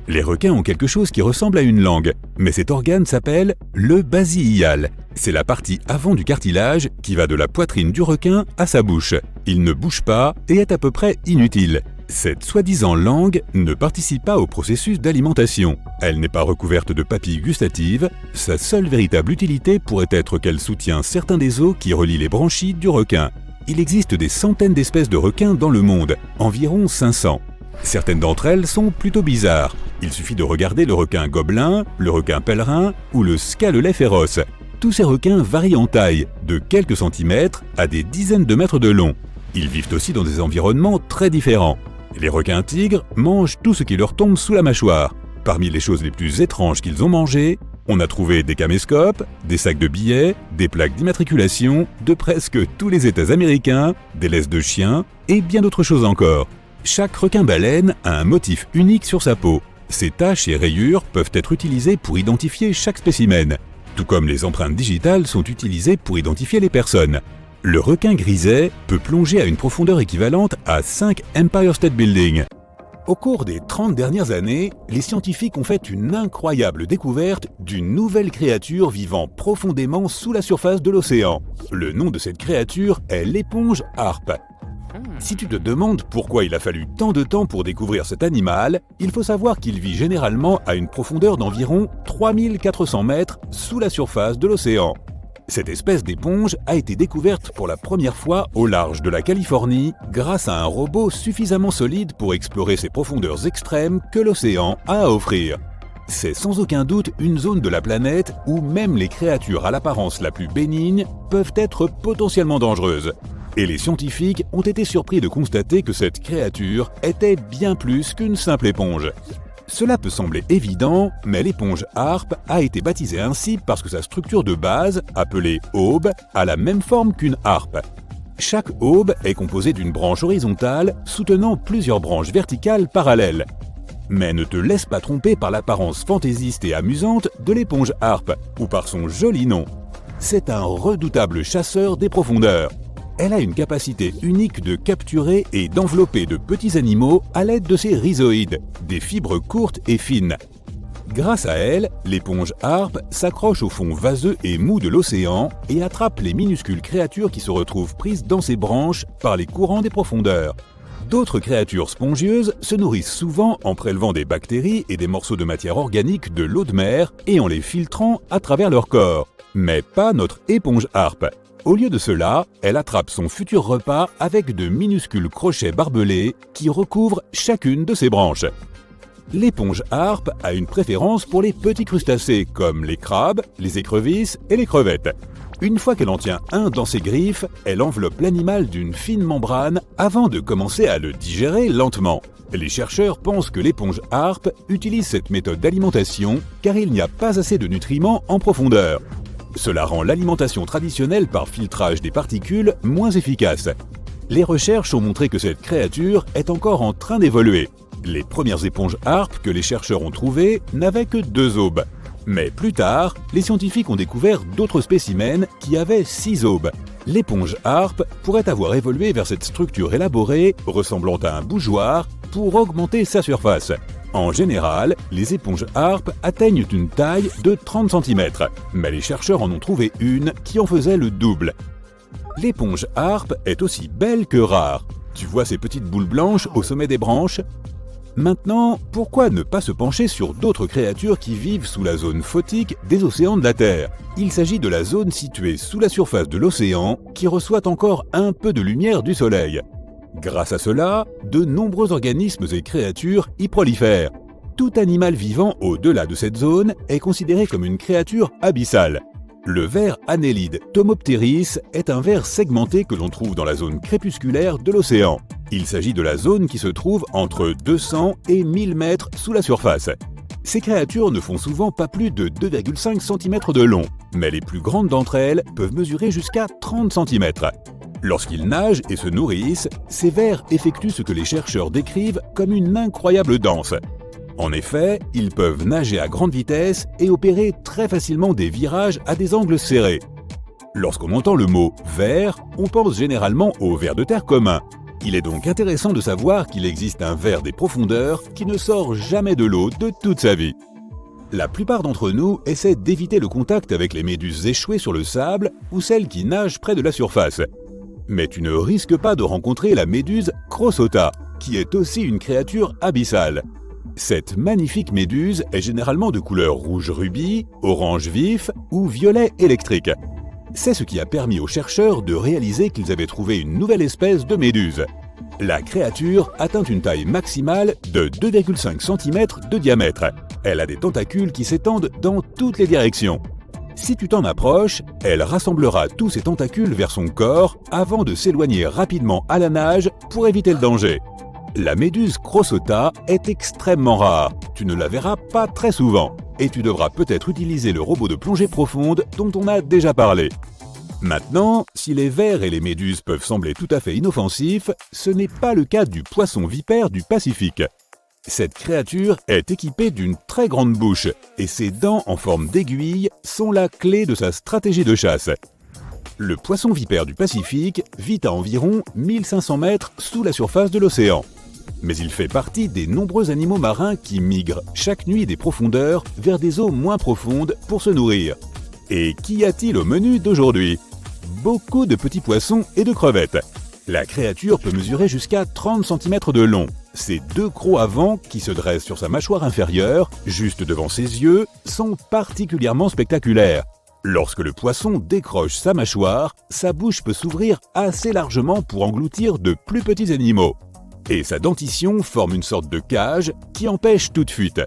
Les requins ont quelque chose qui ressemble à une langue, mais cet organe s'appelle le basies hial. C'est la partie avant du cartilage qui va de la poitrine du requin à sa bouche. Il ne bouge pas et est à peu près inutile. Cette soi-disant langue ne participe pas au processus d'alimentation. Elle n'est pas recouverte de papilles gustatives. Sa seule véritable utilité pourrait être qu'elle soutient certains des os qui relient les branchies du requin. Il existe des centaines d'espèces de requins dans le monde, environ 500. Certaines d'entre elles sont plutôt bizarres. Il suffit de regarder le requin gobelin, le requin pèlerin ou le scalet féroce. Tous ces requins varient en taille, de quelques centimètres à des dizaines de mètres de long. Ils vivent aussi dans des environnements très différents. Les requins tigres mangent tout ce qui leur tombe sous la mâchoire. Parmi les choses les plus étranges qu'ils ont mangées, on a trouvé des caméscopes, des sacs de billets, des plaques d'immatriculation de presque tous les États américains, des laisses de chiens et bien d'autres choses encore. Chaque requin-baleine a un motif unique sur sa peau. Ces taches et rayures peuvent être utilisées pour identifier chaque spécimen, tout comme les empreintes digitales sont utilisées pour identifier les personnes. Le requin griset peut plonger à une profondeur équivalente à 5 Empire State Building. Au cours des 30 dernières années, les scientifiques ont fait une incroyable découverte d'une nouvelle créature vivant profondément sous la surface de l'océan. Le nom de cette créature est l'éponge harpe. Si tu te demandes pourquoi il a fallu tant de temps pour découvrir cet animal, il faut savoir qu'il vit généralement à une profondeur d'environ 3400 mètres sous la surface de l'océan. Cette espèce d'éponge a été découverte pour la première fois au large de la Californie grâce à un robot suffisamment solide pour explorer ces profondeurs extrêmes que l'océan a à offrir. C'est sans aucun doute une zone de la planète où même les créatures à l'apparence la plus bénigne peuvent être potentiellement dangereuses. Et les scientifiques ont été surpris de constater que cette créature était bien plus qu'une simple éponge. Cela peut sembler évident, mais l'éponge harpe a été baptisée ainsi parce que sa structure de base, appelée aube, a la même forme qu'une harpe. Chaque aube est composée d'une branche horizontale soutenant plusieurs branches verticales parallèles. Mais ne te laisse pas tromper par l'apparence fantaisiste et amusante de l'éponge harpe, ou par son joli nom. C'est un redoutable chasseur des profondeurs. Elle a une capacité unique de capturer et d'envelopper de petits animaux à l'aide de ses rhizoïdes, des fibres courtes et fines. Grâce à elle, l'éponge harpe s'accroche au fond vaseux et mou de l'océan et attrape les minuscules créatures qui se retrouvent prises dans ses branches par les courants des profondeurs. D'autres créatures spongieuses se nourrissent souvent en prélevant des bactéries et des morceaux de matière organique de l'eau de mer et en les filtrant à travers leur corps. Mais pas notre éponge harpe. Au lieu de cela, elle attrape son futur repas avec de minuscules crochets barbelés qui recouvrent chacune de ses branches. L'éponge harpe a une préférence pour les petits crustacés comme les crabes, les écrevisses et les crevettes. Une fois qu'elle en tient un dans ses griffes, elle enveloppe l'animal d'une fine membrane avant de commencer à le digérer lentement. Les chercheurs pensent que l'éponge harpe utilise cette méthode d'alimentation car il n'y a pas assez de nutriments en profondeur. Cela rend l'alimentation traditionnelle par filtrage des particules moins efficace. Les recherches ont montré que cette créature est encore en train d'évoluer. Les premières éponges harpes que les chercheurs ont trouvées n'avaient que 2 aubes. Mais plus tard, les scientifiques ont découvert d'autres spécimens qui avaient 6 aubes. L'éponge harpe pourrait avoir évolué vers cette structure élaborée, ressemblant à un bougeoir, pour augmenter sa surface. En général, les éponges harpes atteignent une taille de 30 cm, mais les chercheurs en ont trouvé une qui en faisait le double. L'éponge harpe est aussi belle que rare. Tu vois ces petites boules blanches au sommet des branches ? Maintenant, pourquoi ne pas se pencher sur d'autres créatures qui vivent sous la zone photique des océans de la Terre ? Il s'agit de la zone située sous la surface de l'océan qui reçoit encore un peu de lumière du soleil. Grâce à cela, de nombreux organismes et créatures y prolifèrent. Tout animal vivant au-delà de cette zone est considéré comme une créature abyssale. Le ver Annelide Tomopteris est un ver segmenté que l'on trouve dans la zone crépusculaire de l'océan. Il s'agit de la zone qui se trouve entre 200 et 1000 mètres sous la surface. Ces créatures ne font souvent pas plus de 2,5 cm de long, mais les plus grandes d'entre elles peuvent mesurer jusqu'à 30 cm. Lorsqu'ils nagent et se nourrissent, ces vers effectuent ce que les chercheurs décrivent comme une incroyable danse. En effet, ils peuvent nager à grande vitesse et opérer très facilement des virages à des angles serrés. Lorsqu'on entend le mot « ver », on pense généralement au ver de terre commun. Il est donc intéressant de savoir qu'il existe un ver des profondeurs qui ne sort jamais de l'eau de toute sa vie. La plupart d'entre nous essaient d'éviter le contact avec les méduses échouées sur le sable ou celles qui nagent près de la surface. Mais tu ne risques pas de rencontrer la méduse Crossota, qui est aussi une créature abyssale. Cette magnifique méduse est généralement de couleur rouge rubis, orange vif ou violet électrique. C'est ce qui a permis aux chercheurs de réaliser qu'ils avaient trouvé une nouvelle espèce de méduse. La créature atteint une taille maximale de 2,5 cm de diamètre. Elle a des tentacules qui s'étendent dans toutes les directions. Si tu t'en approches, elle rassemblera tous ses tentacules vers son corps avant de s'éloigner rapidement à la nage pour éviter le danger. La méduse Crossota est extrêmement rare. Tu ne la verras pas très souvent. Et tu devras peut-être utiliser le robot de plongée profonde dont on a déjà parlé. Maintenant, si les vers et les méduses peuvent sembler tout à fait inoffensifs, ce n'est pas le cas du poisson vipère du Pacifique. Cette créature est équipée d'une très grande bouche et ses dents en forme d'aiguille sont la clé de sa stratégie de chasse. Le poisson vipère du Pacifique vit à environ 1500 mètres sous la surface de l'océan. Mais il fait partie des nombreux animaux marins qui migrent chaque nuit des profondeurs vers des eaux moins profondes pour se nourrir. Et qu'y a-t-il au menu d'aujourd'hui ? Beaucoup de petits poissons et de crevettes. La créature peut mesurer jusqu'à 30 cm de long. Ses deux crocs avant, qui se dressent sur sa mâchoire inférieure, juste devant ses yeux, sont particulièrement spectaculaires. Lorsque le poisson décroche sa mâchoire, sa bouche peut s'ouvrir assez largement pour engloutir de plus petits animaux. Et sa dentition forme une sorte de cage qui empêche toute fuite.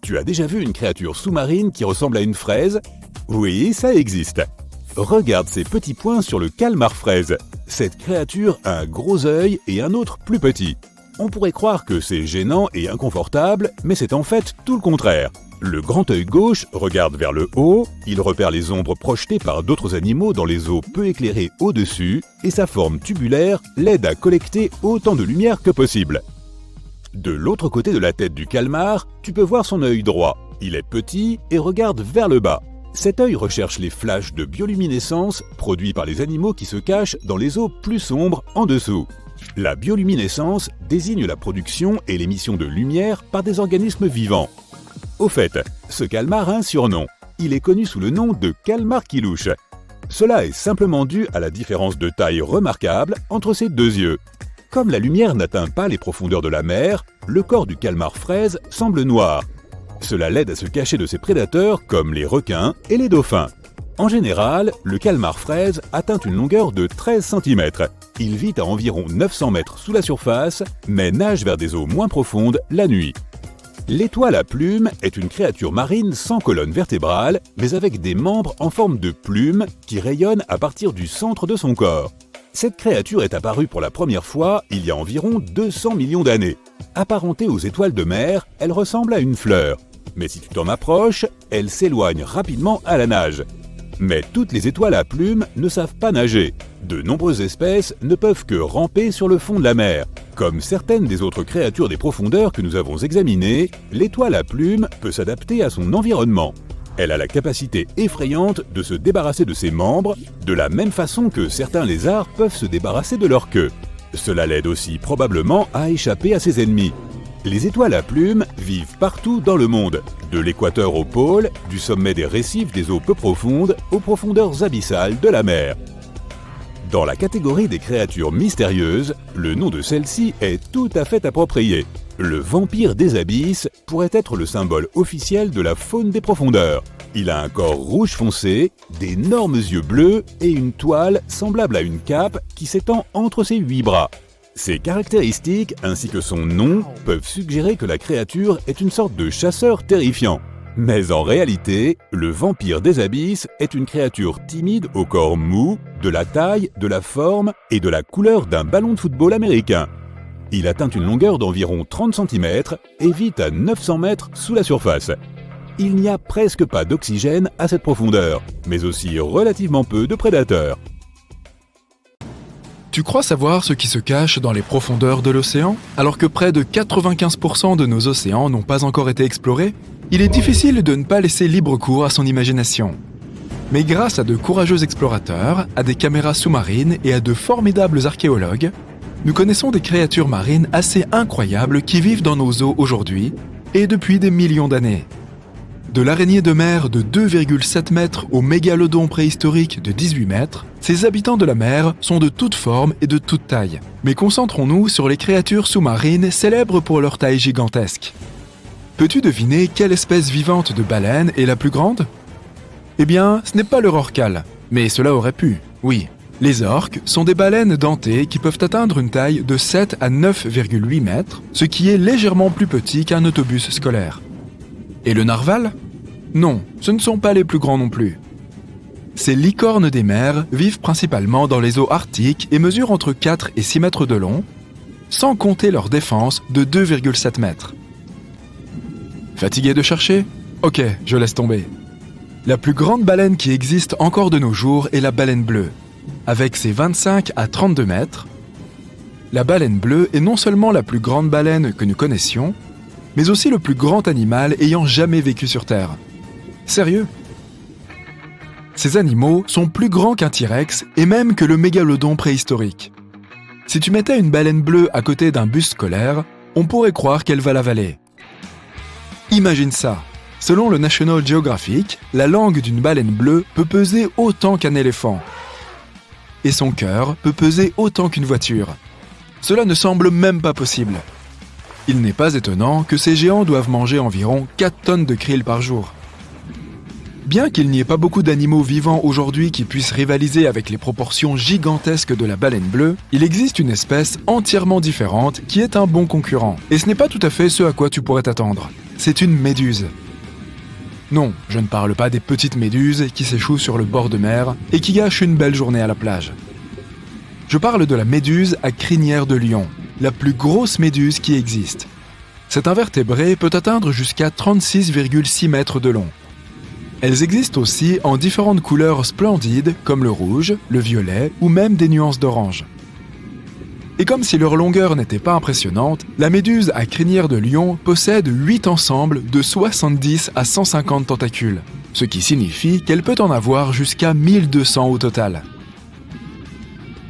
Tu as déjà vu une créature sous-marine qui ressemble à une fraise ? Oui, ça existe. Regarde ces petits points sur le calmar fraise. Cette créature a un gros œil et un autre plus petit. On pourrait croire que c'est gênant et inconfortable, mais c'est en fait tout le contraire. Le grand œil gauche regarde vers le haut, il repère les ombres projetées par d'autres animaux dans les eaux peu éclairées au-dessus, et sa forme tubulaire l'aide à collecter autant de lumière que possible. De l'autre côté de la tête du calmar, tu peux voir son œil droit. Il est petit et regarde vers le bas. Cet œil recherche les flashs de bioluminescence produits par les animaux qui se cachent dans les eaux plus sombres en dessous. La bioluminescence désigne la production et l'émission de lumière par des organismes vivants. Au fait, ce calmar a un surnom. Il est connu sous le nom de calmar qui louche. Cela est simplement dû à la différence de taille remarquable entre ses deux yeux. Comme la lumière n'atteint pas les profondeurs de la mer, le corps du calmar fraise semble noir. Cela l'aide à se cacher de ses prédateurs comme les requins et les dauphins. En général, le calmar fraise atteint une longueur de 13 cm. Il vit à environ 900 mètres sous la surface, mais nage vers des eaux moins profondes la nuit. L'étoile à plumes est une créature marine sans colonne vertébrale, mais avec des membres en forme de plumes qui rayonnent à partir du centre de son corps. Cette créature est apparue pour la première fois il y a environ 200 millions d'années. Apparentée aux étoiles de mer, elle ressemble à une fleur. Mais si tu t'en approches, elle s'éloigne rapidement à la nage. Mais toutes les étoiles à plumes ne savent pas nager. De nombreuses espèces ne peuvent que ramper sur le fond de la mer. Comme certaines des autres créatures des profondeurs que nous avons examinées, l'étoile à plumes peut s'adapter à son environnement. Elle a la capacité effrayante de se débarrasser de ses membres, de la même façon que certains lézards peuvent se débarrasser de leur queue. Cela l'aide aussi probablement à échapper à ses ennemis. Les étoiles à plumes vivent partout dans le monde, de l'équateur au pôle, du sommet des récifs des eaux peu profondes aux profondeurs abyssales de la mer. Dans la catégorie des créatures mystérieuses, le nom de celle-ci est tout à fait approprié. Le vampire des abysses pourrait être le symbole officiel de la faune des profondeurs. Il a un corps rouge foncé, d'énormes yeux bleus et une toile semblable à une cape qui s'étend entre ses 8 bras. Ces caractéristiques, ainsi que son nom, peuvent suggérer que la créature est une sorte de chasseur terrifiant. Mais en réalité, le vampire des abysses est une créature timide au corps mou, de la taille, de la forme et de la couleur d'un ballon de football américain. Il atteint une longueur d'environ 30 cm et vit à 900 mètres sous la surface. Il n'y a presque pas d'oxygène à cette profondeur, mais aussi relativement peu de prédateurs. Tu crois savoir ce qui se cache dans les profondeurs de l'océan? Alors que près de 95% de nos océans n'ont pas encore été explorés, il est difficile de ne pas laisser libre cours à son imagination. Mais grâce à de courageux explorateurs, à des caméras sous-marines et à de formidables archéologues, nous connaissons des créatures marines assez incroyables qui vivent dans nos eaux aujourd'hui et depuis des millions d'années. De l'araignée de mer de 2,7 mètres au mégalodon préhistorique de 18 mètres, ces habitants de la mer sont de toutes formes et de toutes tailles. Mais concentrons-nous sur les créatures sous-marines célèbres pour leur taille gigantesque. Peux-tu deviner quelle espèce vivante de baleine est la plus grande? Eh bien, ce n'est pas le rorqual, mais cela aurait pu, oui. Les orques sont des baleines dentées qui peuvent atteindre une taille de 7 à 9,8 mètres, ce qui est légèrement plus petit qu'un autobus scolaire. Et le narval? Non, ce ne sont pas les plus grands non plus. Ces licornes des mers vivent principalement dans les eaux arctiques et mesurent entre 4 et 6 mètres de long, sans compter leur défense de 2,7 mètres. Fatigué de chercher? Ok, je laisse tomber. La plus grande baleine qui existe encore de nos jours est la baleine bleue. Avec ses 25 à 32 mètres, la baleine bleue est non seulement la plus grande baleine que nous connaissions, mais aussi le plus grand animal ayant jamais vécu sur Terre. Sérieux? Ces animaux sont plus grands qu'un T-Rex et même que le mégalodon préhistorique. Si tu mettais une baleine bleue à côté d'un bus scolaire, on pourrait croire qu'elle va l'avaler. Imagine ça. Selon le National Geographic, la langue d'une baleine bleue peut peser autant qu'un éléphant. Et son cœur peut peser autant qu'une voiture. Cela ne semble même pas possible. Il n'est pas étonnant que ces géants doivent manger environ 4 tonnes de krill par jour. Bien qu'il n'y ait pas beaucoup d'animaux vivants aujourd'hui qui puissent rivaliser avec les proportions gigantesques de la baleine bleue, il existe une espèce entièrement différente qui est un bon concurrent. Et ce n'est pas tout à fait ce à quoi tu pourrais t'attendre. C'est une méduse. Non, je ne parle pas des petites méduses qui s'échouent sur le bord de mer et qui gâchent une belle journée à la plage. Je parle de la méduse à crinière de lion, la plus grosse méduse qui existe. Cet invertébré peut atteindre jusqu'à 36,6 mètres de long. Elles existent aussi en différentes couleurs splendides comme le rouge, le violet ou même des nuances d'orange. Et comme si leur longueur n'était pas impressionnante, la méduse à crinière de lion possède 8 ensembles de 70 à 150 tentacules, ce qui signifie qu'elle peut en avoir jusqu'à 1200 au total.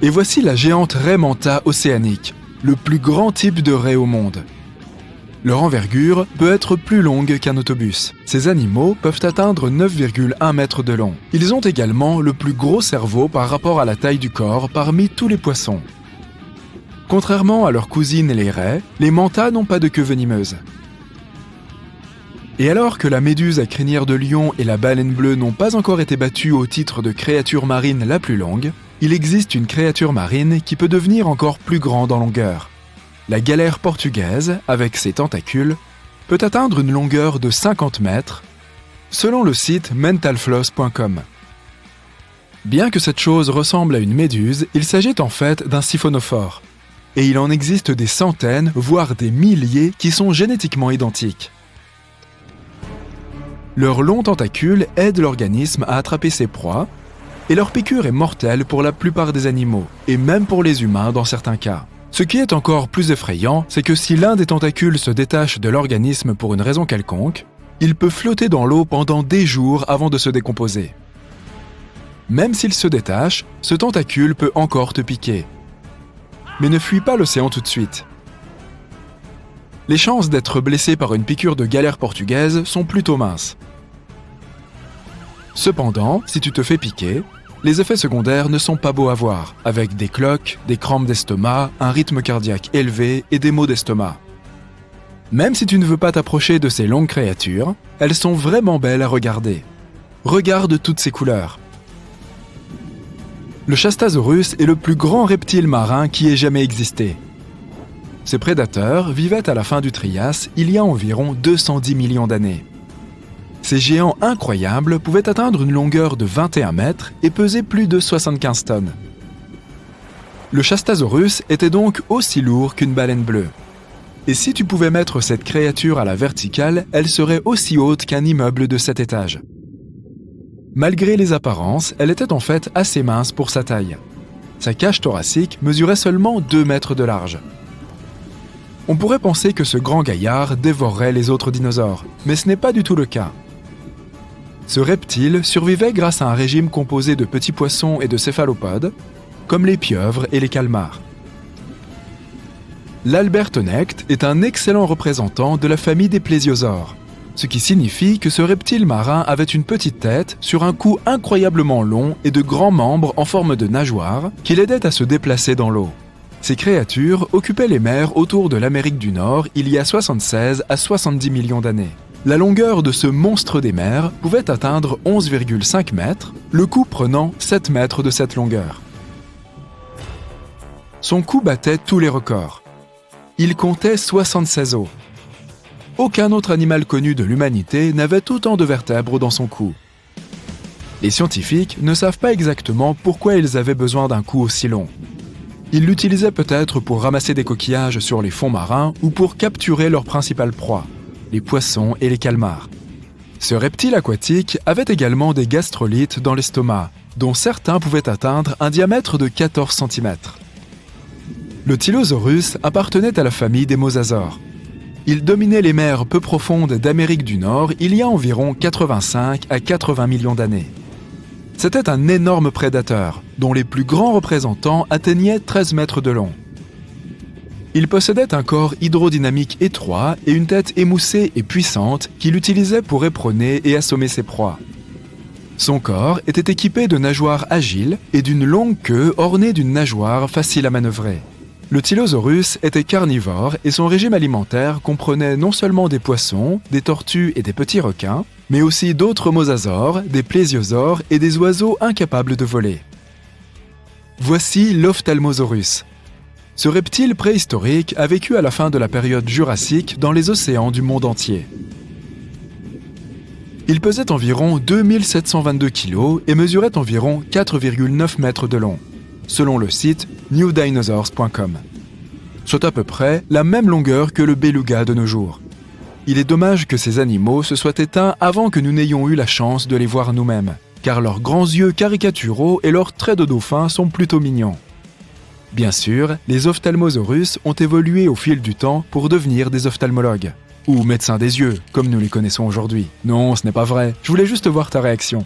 Et voici la géante raie manta océanique, le plus grand type de raie au monde. Leur envergure peut être plus longue qu'un autobus. Ces animaux peuvent atteindre 9,1 mètres de long. Ils ont également le plus gros cerveau par rapport à la taille du corps parmi tous les poissons. Contrairement à leurs cousines les raies, les mantas n'ont pas de queue venimeuse. Et alors que la méduse à crinière de lion et la baleine bleue n'ont pas encore été battues au titre de créature marine la plus longue, il existe une créature marine qui peut devenir encore plus grande en longueur. La galère portugaise, avec ses tentacules, peut atteindre une longueur de 50 mètres, selon le site mentalfloss.com. Bien que cette chose ressemble à une méduse, il s'agit en fait d'un siphonophore. Et il en existe des centaines, voire des milliers, qui sont génétiquement identiques. Leurs longs tentacules aident l'organisme à attraper ses proies, et leur piqûre est mortelle pour la plupart des animaux, et même pour les humains dans certains cas. Ce qui est encore plus effrayant, c'est que si l'un des tentacules se détache de l'organisme pour une raison quelconque, il peut flotter dans l'eau pendant des jours avant de se décomposer. Même s'il se détache, ce tentacule peut encore te piquer. Mais ne fuis pas l'océan tout de suite. Les chances d'être blessé par une piqûre de galère portugaise sont plutôt minces. Cependant, si tu te fais piquer, les effets secondaires ne sont pas beaux à voir, avec des cloques, des crampes d'estomac, un rythme cardiaque élevé et des maux d'estomac. Même si tu ne veux pas t'approcher de ces longues créatures, elles sont vraiment belles à regarder. Regarde toutes ces couleurs. Le Chastasaurus est le plus grand reptile marin qui ait jamais existé. Ces prédateurs vivaient à la fin du Trias il y a environ 210 millions d'années. Ces géants incroyables pouvaient atteindre une longueur de 21 mètres et peser plus de 75 tonnes. Le Chastasaurus était donc aussi lourd qu'une baleine bleue. Et si tu pouvais mettre cette créature à la verticale, elle serait aussi haute qu'un immeuble de 7 étages. Malgré les apparences, elle était en fait assez mince pour sa taille. Sa cage thoracique mesurait seulement 2 mètres de large. On pourrait penser que ce grand gaillard dévorerait les autres dinosaures, mais ce n'est pas du tout le cas. Ce reptile survivait grâce à un régime composé de petits poissons et de céphalopodes, comme les pieuvres et les calmars. L'Albertonecte est un excellent représentant de la famille des plésiosaures, ce qui signifie que ce reptile marin avait une petite tête sur un cou incroyablement long et de grands membres en forme de nageoires qui l'aidaient à se déplacer dans l'eau. Ces créatures occupaient les mers autour de l'Amérique du Nord il y a 76 à 70 millions d'années. La longueur de ce monstre des mers pouvait atteindre 11,5 mètres, le cou prenant 7 mètres de cette longueur. Son cou battait tous les records. Il comptait 76 os. Aucun autre animal connu de l'humanité n'avait autant de vertèbres dans son cou. Les scientifiques ne savent pas exactement pourquoi ils avaient besoin d'un cou aussi long. Ils l'utilisaient peut-être pour ramasser des coquillages sur les fonds marins ou pour capturer leur principale proie, les poissons et les calmars. Ce reptile aquatique avait également des gastrolites dans l'estomac, dont certains pouvaient atteindre un diamètre de 14 cm. Le Tylosaurus appartenait à la famille des mosasaures. Il dominait les mers peu profondes d'Amérique du Nord il y a environ 85 à 80 millions d'années. C'était un énorme prédateur, dont les plus grands représentants atteignaient 13 mètres de long. Il possédait un corps hydrodynamique étroit et une tête émoussée et puissante qu'il utilisait pour éperonner et assommer ses proies. Son corps était équipé de nageoires agiles et d'une longue queue ornée d'une nageoire facile à manœuvrer. Le Tylosaurus était carnivore et son régime alimentaire comprenait non seulement des poissons, des tortues et des petits requins, mais aussi d'autres mosasaures, des plésiosaures et des oiseaux incapables de voler. Voici l'Ophtalmosaurus. Ce reptile préhistorique a vécu à la fin de la période jurassique dans les océans du monde entier. Il pesait environ 2722 kg et mesurait environ 4,9 mètres de long, selon le site newdinosaurs.com. Soit à peu près la même longueur que le beluga de nos jours. Il est dommage que ces animaux se soient éteints avant que nous n'ayons eu la chance de les voir nous-mêmes, car leurs grands yeux caricaturaux et leurs traits de dauphin sont plutôt mignons. Bien sûr, les Ophtalmosaurus ont évolué au fil du temps pour devenir des ophtalmologues, ou médecins des yeux, comme nous les connaissons aujourd'hui. Non, ce n'est pas vrai, je voulais juste voir ta réaction.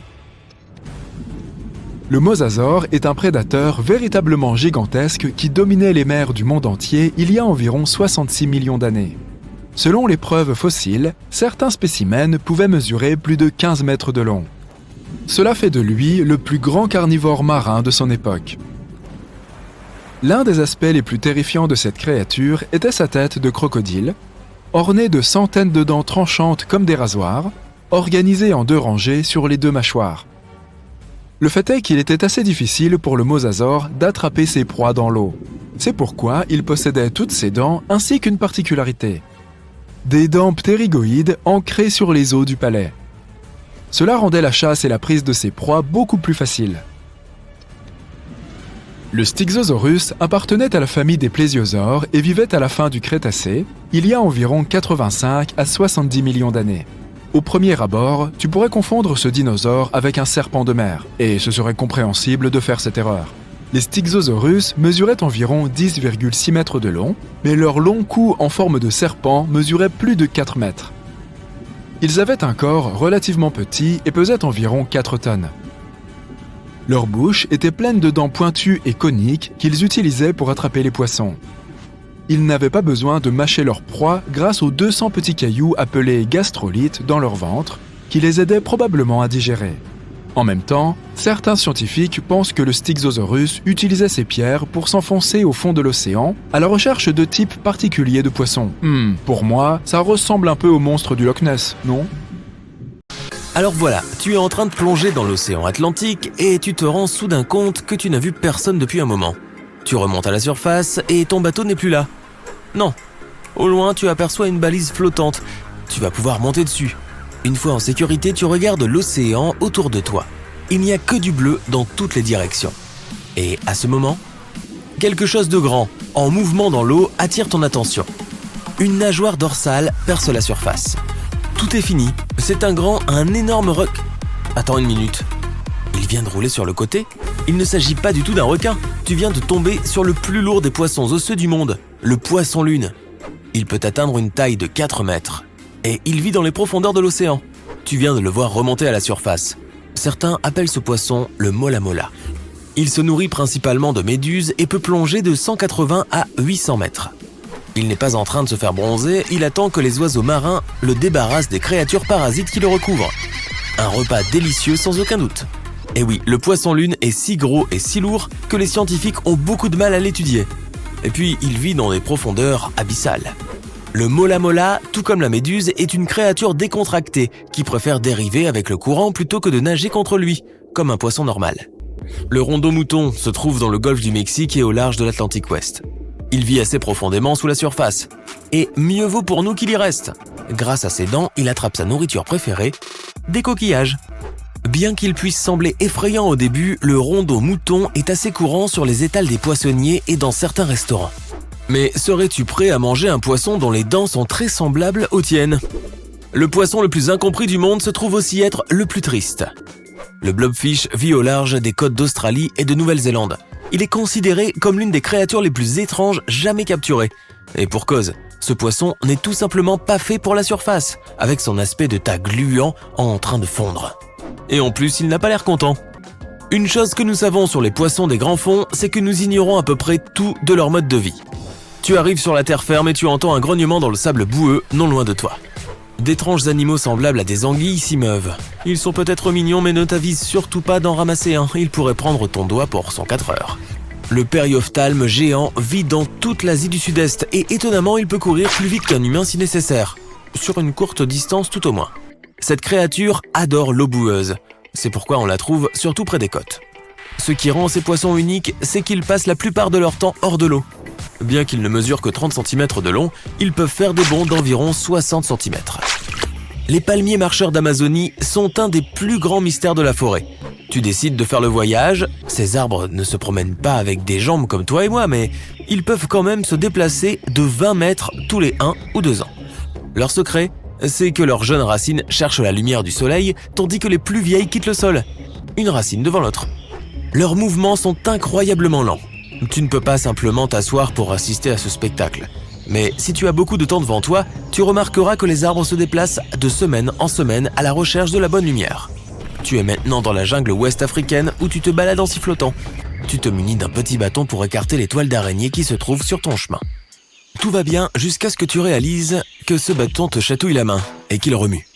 Le mosasaure est un prédateur véritablement gigantesque qui dominait les mers du monde entier il y a environ 66 millions d'années. Selon les preuves fossiles, certains spécimens pouvaient mesurer plus de 15 mètres de long. Cela fait de lui le plus grand carnivore marin de son époque. L'un des aspects les plus terrifiants de cette créature était sa tête de crocodile, ornée de centaines de dents tranchantes comme des rasoirs, organisées en 2 rangées sur les 2 mâchoires. Le fait est qu'il était assez difficile pour le mosasaure d'attraper ses proies dans l'eau. C'est pourquoi il possédait toutes ses dents ainsi qu'une particularité. Des dents ptérygoïdes ancrées sur les os du palais. Cela rendait la chasse et la prise de ses proies beaucoup plus faciles. Le Styxosaurus appartenait à la famille des plésiosaures et vivait à la fin du Crétacé, il y a environ 85 à 70 millions d'années. Au premier abord, tu pourrais confondre ce dinosaure avec un serpent de mer, et ce serait compréhensible de faire cette erreur. Les Styxosaurus mesuraient environ 10,6 mètres de long, mais leur long cou en forme de serpent mesurait plus de 4 mètres. Ils avaient un corps relativement petit et pesaient environ 4 tonnes. Leur bouche était pleine de dents pointues et coniques qu'ils utilisaient pour attraper les poissons. Ils n'avaient pas besoin de mâcher leur proie grâce aux 200 petits cailloux appelés gastrolites dans leur ventre, qui les aidaient probablement à digérer. En même temps, certains scientifiques pensent que le Styxosaurus utilisait ces pierres pour s'enfoncer au fond de l'océan à la recherche de types particuliers de poissons. Pour moi, ça ressemble un peu au monstre du Loch Ness, non ? Alors voilà, tu es en train de plonger dans l'océan Atlantique et tu te rends soudain compte que tu n'as vu personne depuis un moment. Tu remontes à la surface et ton bateau n'est plus là. Non. Au loin, tu aperçois une balise flottante. Tu vas pouvoir monter dessus. Une fois en sécurité, tu regardes l'océan autour de toi. Il n'y a que du bleu dans toutes les directions. Et à ce moment, quelque chose de grand, en mouvement dans l'eau, attire ton attention. Une nageoire dorsale perce la surface. Tout est fini. C'est un énorme requin. Attends une minute. Il vient de rouler sur le côté. Il ne s'agit pas du tout d'un requin. tu viens de tomber sur le plus lourd des poissons osseux du monde, le poisson-lune. Il peut atteindre une taille de 4 mètres. Et il vit dans les profondeurs de l'océan. Tu viens de le voir remonter à la surface. Certains appellent ce poisson le mola mola. Il se nourrit principalement de méduses et peut plonger de 180 à 800 mètres. Il n'est pas en train de se faire bronzer, il attend que les oiseaux marins le débarrassent des créatures parasites qui le recouvrent. Un repas délicieux sans aucun doute. Et oui, le poisson-lune est si gros et si lourd que les scientifiques ont beaucoup de mal à l'étudier. Et puis, il vit dans des profondeurs abyssales. Le mola mola, tout comme la méduse, est une créature décontractée qui préfère dériver avec le courant plutôt que de nager contre lui, comme un poisson normal. Le rondeau-mouton se trouve dans le golfe du Mexique et au large de l'Atlantique Ouest. Il vit assez profondément sous la surface. Et mieux vaut pour nous qu'il y reste. Grâce à ses dents, il attrape sa nourriture préférée, des coquillages. Bien qu'il puisse sembler effrayant au début, le rondeau-mouton est assez courant sur les étals des poissonniers et dans certains restaurants. Mais serais-tu prêt à manger un poisson dont les dents sont très semblables aux tiennes? Le poisson le plus incompris du monde se trouve aussi être le plus triste. Le blobfish vit au large des côtes d'Australie et de Nouvelle-Zélande. Il est considéré comme l'une des créatures les plus étranges jamais capturées. Et pour cause, ce poisson n'est tout simplement pas fait pour la surface, avec son aspect de tas gluant en train de fondre. Et en plus, il n'a pas l'air content. Une chose que nous savons sur les poissons des grands fonds, c'est que nous ignorons à peu près tout de leur mode de vie. Tu arrives sur la terre ferme et tu entends un grognement dans le sable boueux, non loin de toi. D'étranges animaux semblables à des anguilles s'y meuvent. Ils sont peut-être mignons, mais ne t'avise surtout pas d'en ramasser un, il pourrait prendre ton doigt pour 104 heures. Le périophthalme géant vit dans toute l'Asie du Sud-Est et étonnamment, il peut courir plus vite qu'un humain si nécessaire. Sur une courte distance tout au moins. Cette créature adore l'eau boueuse. C'est pourquoi on la trouve surtout près des côtes. Ce qui rend ces poissons uniques, c'est qu'ils passent la plupart de leur temps hors de l'eau. Bien qu'ils ne mesurent que 30 cm de long, ils peuvent faire des bonds d'environ 60 cm. Les palmiers marcheurs d'Amazonie sont un des plus grands mystères de la forêt. Tu décides de faire le voyage, ces arbres ne se promènent pas avec des jambes comme toi et moi, mais ils peuvent quand même se déplacer de 20 mètres tous les 1 ou 2 ans. Leur secret, c'est que leurs jeunes racines cherchent la lumière du soleil, tandis que les plus vieilles quittent le sol, une racine devant l'autre. Leurs mouvements sont incroyablement lents. Tu ne peux pas simplement t'asseoir pour assister à ce spectacle. Mais si tu as beaucoup de temps devant toi, tu remarqueras que les arbres se déplacent de semaine en semaine à la recherche de la bonne lumière. Tu es maintenant dans la jungle ouest-africaine où tu te balades en sifflotant. Tu te munis d'un petit bâton pour écarter les toiles d'araignée qui se trouvent sur ton chemin. Tout va bien jusqu'à ce que tu réalises que ce bâton te chatouille la main et qu'il remue.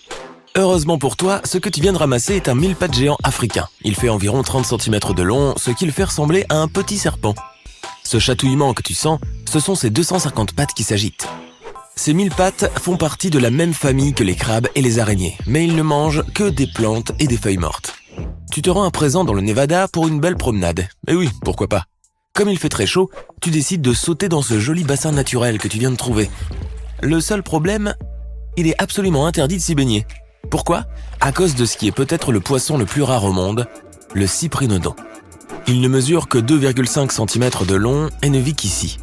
Heureusement pour toi, ce que tu viens de ramasser est un mille-pattes géant africain. Il fait environ 30 cm de long, ce qui le fait ressembler à un petit serpent. Ce chatouillement que tu sens, ce sont ces 250 pattes qui s'agitent. Ces 1000 pattes font partie de la même famille que les crabes et les araignées, mais ils ne mangent que des plantes et des feuilles mortes. Tu te rends à présent dans le Nevada pour une belle promenade. Et oui, pourquoi pas. Comme il fait très chaud, tu décides de sauter dans ce joli bassin naturel que tu viens de trouver. Le seul problème, il est absolument interdit de s'y baigner. Pourquoi? À cause de ce qui est peut-être le poisson le plus rare au monde, le cyprinodon. Il ne mesure que 2,5 cm de long et ne vit qu'ici.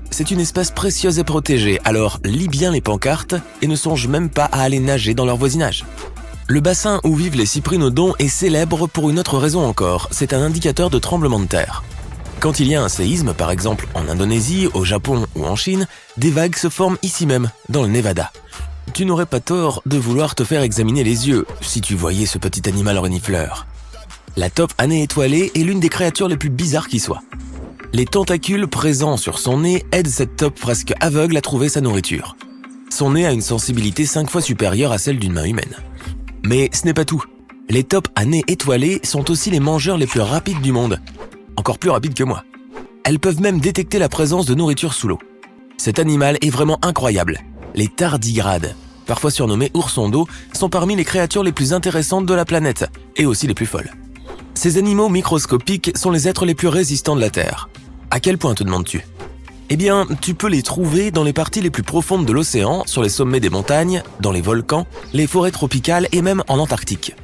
C'est une espèce précieuse et protégée, alors lis bien les pancartes et ne songe même pas à aller nager dans leur voisinage. Le bassin où vivent les cyprinodons est célèbre pour une autre raison encore, c'est un indicateur de tremblement de terre. Quand il y a un séisme, par exemple en Indonésie, au Japon ou en Chine, des vagues se forment ici même, dans le Nevada. Tu n'aurais pas tort de vouloir te faire examiner les yeux si tu voyais ce petit animal renifleur. La taupe à nez étoilé est l'une des créatures les plus bizarres qui soient. Les tentacules présents sur son nez aident cette taupe presque aveugle à trouver sa nourriture. Son nez a une sensibilité 5 fois supérieure à celle d'une main humaine. Mais ce n'est pas tout. Les taupes à nez étoilé sont aussi les mangeurs les plus rapides du monde. Encore plus rapides que moi. Elles peuvent même détecter la présence de nourriture sous l'eau. Cet animal est vraiment incroyable. Les tardigrades, parfois surnommés oursons d'eau, sont parmi les créatures les plus intéressantes de la planète, et aussi les plus folles. Ces animaux microscopiques sont les êtres les plus résistants de la Terre. À quel point te demandes-tu? Eh bien, tu peux les trouver dans les parties les plus profondes de l'océan, sur les sommets des montagnes, dans les volcans, les forêts tropicales et même en Antarctique.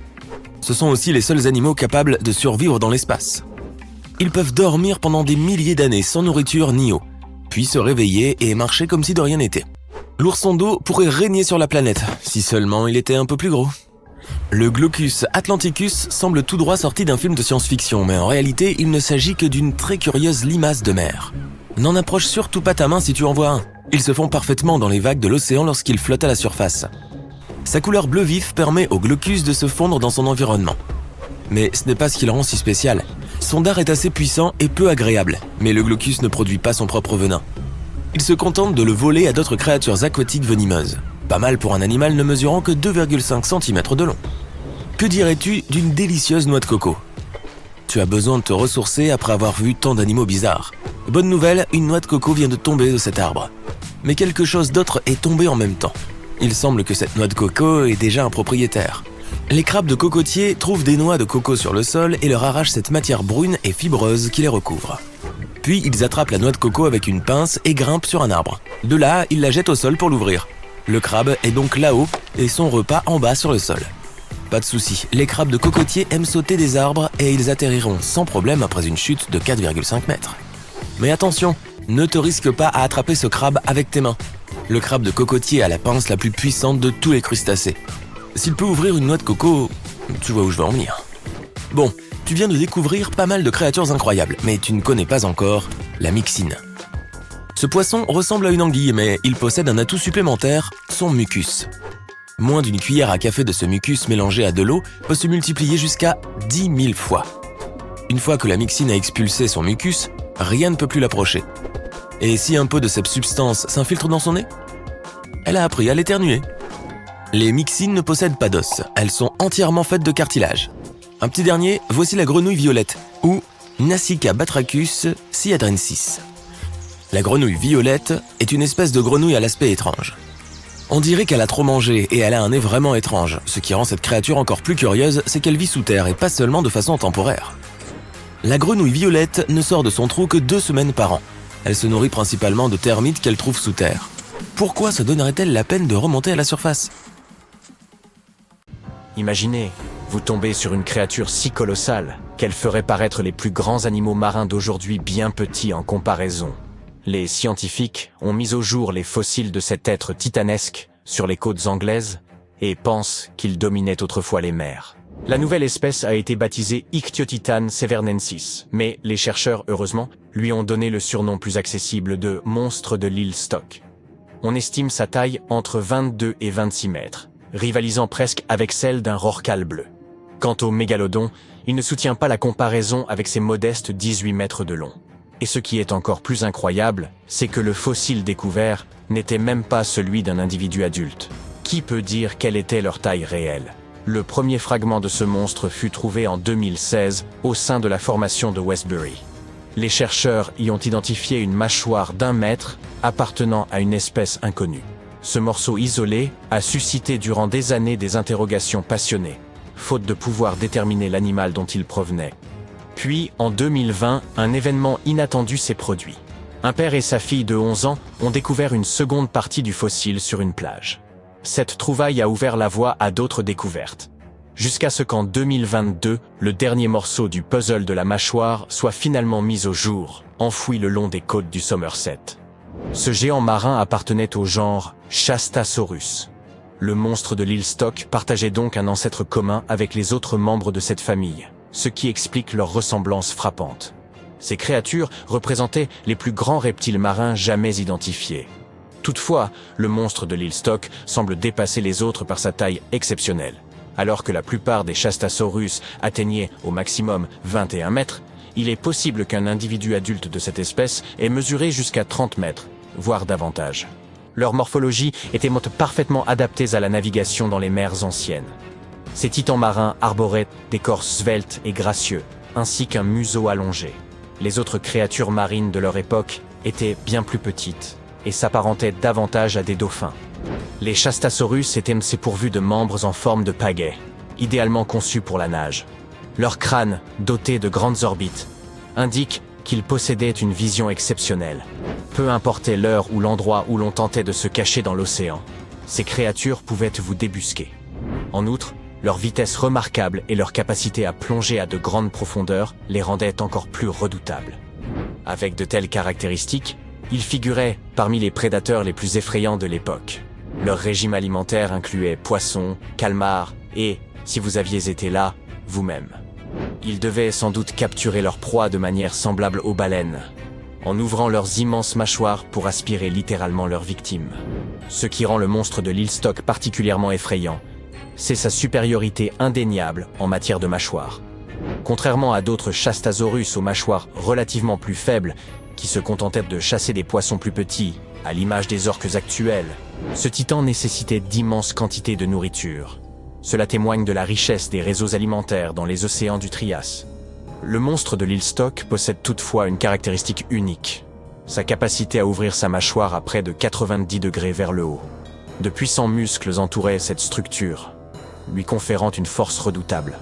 Ce sont aussi les seuls animaux capables de survivre dans l'espace. Ils peuvent dormir pendant des milliers d'années sans nourriture ni eau, puis se réveiller et marcher comme si de rien n'était. L'ourson d'eau pourrait régner sur la planète, si seulement il était un peu plus gros. Le Glaucus atlanticus semble tout droit sorti d'un film de science-fiction, mais en réalité, il ne s'agit que d'une très curieuse limace de mer. N'en approche surtout pas ta main si tu en vois un. Ils se font parfaitement dans les vagues de l'océan lorsqu'ils flottent à la surface. Sa couleur bleu vif permet au Glaucus de se fondre dans son environnement. Mais ce n'est pas ce qui le rend si spécial. Son dard est assez puissant et peu agréable, mais le Glaucus ne produit pas son propre venin. Il se contente de le voler à d'autres créatures aquatiques venimeuses. Pas mal pour un animal ne mesurant que 2,5 cm de long. Que dirais-tu d'une délicieuse noix de coco? Tu as besoin de te ressourcer après avoir vu tant d'animaux bizarres. Bonne nouvelle, une noix de coco vient de tomber de cet arbre. Mais quelque chose d'autre est tombé en même temps. Il semble que cette noix de coco ait déjà un propriétaire. Les crabes de cocotier trouvent des noix de coco sur le sol et leur arrachent cette matière brune et fibreuse qui les recouvre. Puis ils attrapent la noix de coco avec une pince et grimpent sur un arbre. De là, ils la jettent au sol pour l'ouvrir. Le crabe est donc là-haut et son repas en bas sur le sol. Pas de souci, les crabes de cocotier aiment sauter des arbres et ils atterriront sans problème après une chute de 4,5 mètres. Mais attention, ne te risque pas à attraper ce crabe avec tes mains. Le crabe de cocotier a la pince la plus puissante de tous les crustacés. S'il peut ouvrir une noix de coco, tu vois où je veux en venir. Bon, tu viens de découvrir pas mal de créatures incroyables, mais tu ne connais pas encore la myxine. Ce poisson ressemble à une anguille, mais il possède un atout supplémentaire, son mucus. Moins d'une cuillère à café de ce mucus mélangé à de l'eau peut se multiplier jusqu'à 10 000 fois. Une fois que la myxine a expulsé son mucus, rien ne peut plus l'approcher. Et si un peu de cette substance s'infiltre dans son nez? Elle a appris à l'éternuer. Les myxines ne possèdent pas d'os, elles sont entièrement faites de cartilage. Un petit dernier, voici la grenouille violette, ou Nasica batrachus siadrensis. La grenouille violette est une espèce de grenouille à l'aspect étrange. On dirait qu'elle a trop mangé et elle a un nez vraiment étrange. Ce qui rend cette créature encore plus curieuse, c'est qu'elle vit sous terre et pas seulement de façon temporaire. La grenouille violette ne sort de son trou que 2 semaines par an. Elle se nourrit principalement de termites qu'elle trouve sous terre. Pourquoi se donnerait-elle la peine de remonter à la surface? Imaginez, vous tombez sur une créature si colossale qu'elle ferait paraître les plus grands animaux marins d'aujourd'hui bien petits en comparaison. Les scientifiques ont mis au jour les fossiles de cet être titanesque sur les côtes anglaises et pensent qu'il dominait autrefois les mers. La nouvelle espèce a été baptisée Ichthyotitan severnensis, mais les chercheurs, heureusement, lui ont donné le surnom plus accessible de monstre de l'île Stock. On estime sa taille entre 22 et 26 mètres, rivalisant presque avec celle d'un rorqual bleu. Quant au mégalodon, il ne soutient pas la comparaison avec ses modestes 18 mètres de long. Et ce qui est encore plus incroyable, c'est que le fossile découvert n'était même pas celui d'un individu adulte. Qui peut dire quelle était leur taille réelle? Le premier fragment de ce monstre fut trouvé en 2016 au sein de la formation de Westbury. Les chercheurs y ont identifié une mâchoire d'1 mètre appartenant à une espèce inconnue. Ce morceau isolé a suscité durant des années des interrogations passionnées, faute de pouvoir déterminer l'animal dont il provenait. Puis, en 2020, un événement inattendu s'est produit. Un père et sa fille de 11 ans ont découvert une seconde partie du fossile sur une plage. Cette trouvaille a ouvert la voie à d'autres découvertes. Jusqu'à ce qu'en 2022, le dernier morceau du puzzle de la mâchoire soit finalement mis au jour, enfoui le long des côtes du Somerset. Ce géant marin appartenait au genre Shastasaurus. Le monstre de l'île Stock partageait donc un ancêtre commun avec les autres membres de cette famille, ce qui explique leur ressemblance frappante. Ces créatures représentaient les plus grands reptiles marins jamais identifiés. Toutefois, le monstre de l'île Stock semble dépasser les autres par sa taille exceptionnelle. Alors que la plupart des Shastasaurus atteignaient au maximum 21 mètres, il est possible qu'un individu adulte de cette espèce ait mesuré jusqu'à 30 mètres, voire davantage. Leur morphologie était parfaitement adaptée à la navigation dans les mers anciennes. Ces titans marins arboraient des corps sveltes et gracieux, ainsi qu'un museau allongé. Les autres créatures marines de leur époque étaient bien plus petites et s'apparentaient davantage à des dauphins. Les Shastasaurus étaient pourvus de membres en forme de pagaie, idéalement conçus pour la nage. Leur crâne, doté de grandes orbites, indique qu'ils possédaient une vision exceptionnelle. Peu importait l'heure ou l'endroit où l'on tentait de se cacher dans l'océan, ces créatures pouvaient vous débusquer. En outre, leur vitesse remarquable et leur capacité à plonger à de grandes profondeurs les rendaient encore plus redoutables. Avec de telles caractéristiques, ils figuraient parmi les prédateurs les plus effrayants de l'époque. Leur régime alimentaire incluait poissons, calmars et si vous aviez été là, vous-même. Ils devaient sans doute capturer leur proie de manière semblable aux baleines, en ouvrant leurs immenses mâchoires pour aspirer littéralement leurs victimes. Ce qui rend le monstre de l'île Stock particulièrement effrayant, c'est sa supériorité indéniable en matière de mâchoires. Contrairement à d'autres Chastasaurus aux mâchoires relativement plus faibles, qui se contentaient de chasser des poissons plus petits, à l'image des orques actuels, ce titan nécessitait d'immenses quantités de nourriture. Cela témoigne de la richesse des réseaux alimentaires dans les océans du Trias. Le monstre de l'île Stock possède toutefois une caractéristique unique, sa capacité à ouvrir sa mâchoire à près de 90 degrés vers le haut. De puissants muscles entouraient cette structure, lui conférant une force redoutable.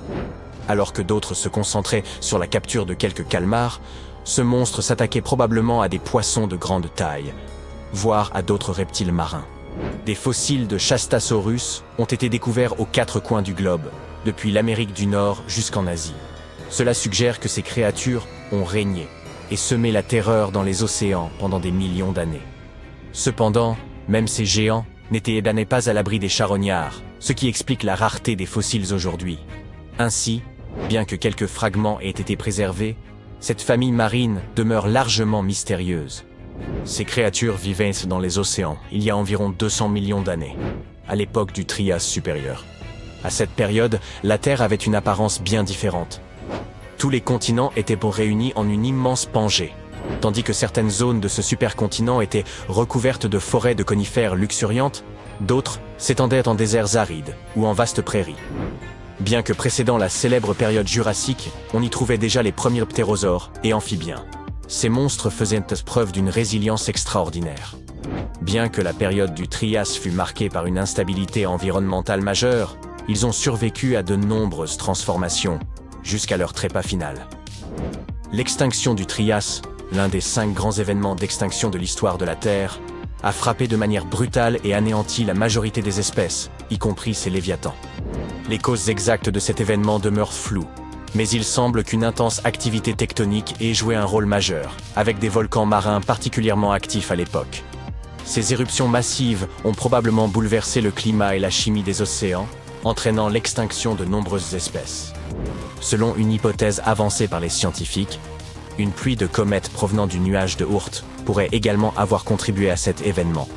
Alors que d'autres se concentraient sur la capture de quelques calmars, ce monstre s'attaquait probablement à des poissons de grande taille, voire à d'autres reptiles marins. Des fossiles de Chastasaurus ont été découverts aux 4 coins du globe, depuis l'Amérique du Nord jusqu'en Asie. Cela suggère que ces créatures ont régné et semé la terreur dans les océans pendant des millions d'années. Cependant, même ces géants n'étaient pas à l'abri des charognards, ce qui explique la rareté des fossiles aujourd'hui. Ainsi, bien que quelques fragments aient été préservés, cette famille marine demeure largement mystérieuse. Ces créatures vivaient dans les océans il y a environ 200 millions d'années, à l'époque du Trias supérieur. À cette période, la Terre avait une apparence bien différente. Tous les continents étaient réunis en une immense Pangée, tandis que certaines zones de ce supercontinent étaient recouvertes de forêts de conifères luxuriantes, d'autres s'étendaient en déserts arides ou en vastes prairies. Bien que précédant la célèbre période jurassique, on y trouvait déjà les premiers ptérosaures et amphibiens. Ces monstres faisaient preuve d'une résilience extraordinaire. Bien que la période du Trias fût marquée par une instabilité environnementale majeure, ils ont survécu à de nombreuses transformations, jusqu'à leur trépas final. L'extinction du Trias, l'un des 5 grands événements d'extinction de l'histoire de la Terre, a frappé de manière brutale et anéanti la majorité des espèces, y compris ces léviathans. Les causes exactes de cet événement demeurent floues, mais il semble qu'une intense activité tectonique ait joué un rôle majeur, avec des volcans marins particulièrement actifs à l'époque. Ces éruptions massives ont probablement bouleversé le climat et la chimie des océans, entraînant l'extinction de nombreuses espèces. Selon une hypothèse avancée par les scientifiques, une pluie de comètes provenant du nuage de Oort pourrait également avoir contribué à cet événement.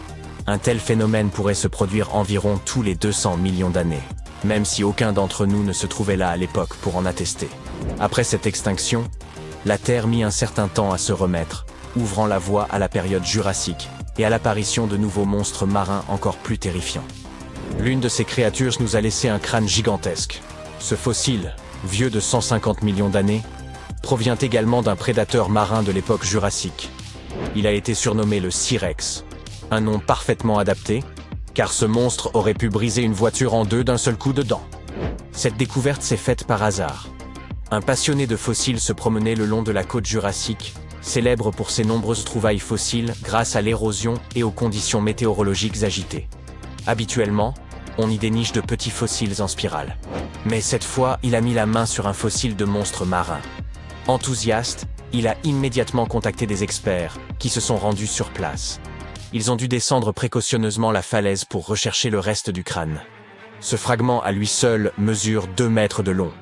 Un tel phénomène pourrait se produire environ tous les 200 millions d'années, même si aucun d'entre nous ne se trouvait là à l'époque pour en attester. Après cette extinction, la Terre mit un certain temps à se remettre, ouvrant la voie à la période jurassique et à l'apparition de nouveaux monstres marins encore plus terrifiants. L'une de ces créatures nous a laissé un crâne gigantesque. Ce fossile, vieux de 150 millions d'années, provient également d'un prédateur marin de l'époque jurassique. Il a été surnommé le Sirex, un nom parfaitement adapté, car ce monstre aurait pu briser une voiture en 2 d'un seul coup de dent. Cette découverte s'est faite par hasard. Un passionné de fossiles se promenait le long de la côte jurassique, célèbre pour ses nombreuses trouvailles fossiles grâce à l'érosion et aux conditions météorologiques agitées. Habituellement, on y déniche de petits fossiles en spirale. Mais cette fois, il a mis la main sur un fossile de monstre marin. Enthousiaste, il a immédiatement contacté des experts qui se sont rendus sur place. Ils ont dû descendre précautionneusement la falaise pour rechercher le reste du crâne. Ce fragment à lui seul mesure 2 mètres de long.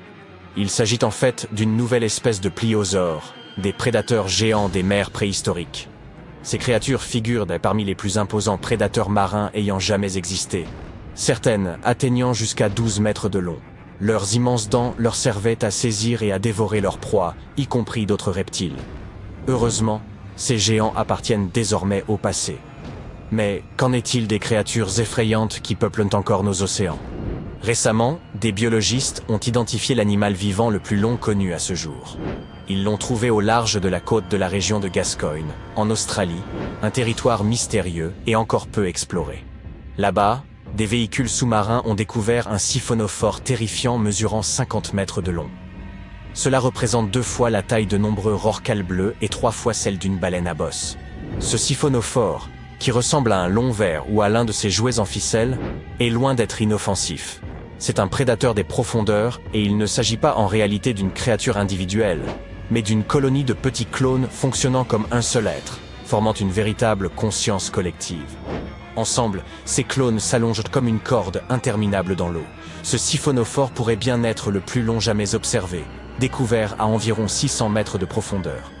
Il s'agit en fait d'une nouvelle espèce de pliosaures, des prédateurs géants des mers préhistoriques. Ces créatures figurent parmi les plus imposants prédateurs marins ayant jamais existé, certaines atteignant jusqu'à 12 mètres de long. Leurs immenses dents leur servaient à saisir et à dévorer leurs proies, y compris d'autres reptiles. Heureusement, ces géants appartiennent désormais au passé. Mais qu'en est-il des créatures effrayantes qui peuplent encore nos océans ? Récemment, des biologistes ont identifié l'animal vivant le plus long connu à ce jour. Ils l'ont trouvé au large de la côte de la région de Gascoyne, en Australie, un territoire mystérieux et encore peu exploré. Là-bas, des véhicules sous-marins ont découvert un siphonophore terrifiant mesurant 50 mètres de long. Cela représente 2 fois la taille de nombreux rorquals bleus et 3 fois celle d'une baleine à bosse. Ce siphonophore, qui ressemble à un long ver ou à l'un de ses jouets en ficelle, est loin d'être inoffensif. C'est un prédateur des profondeurs et il ne s'agit pas en réalité d'une créature individuelle, mais d'une colonie de petits clones fonctionnant comme un seul être, formant une véritable conscience collective. Ensemble, ces clones s'allongent comme une corde interminable dans l'eau. Ce siphonophore pourrait bien être le plus long jamais observé, découvert à environ 600 mètres de profondeur.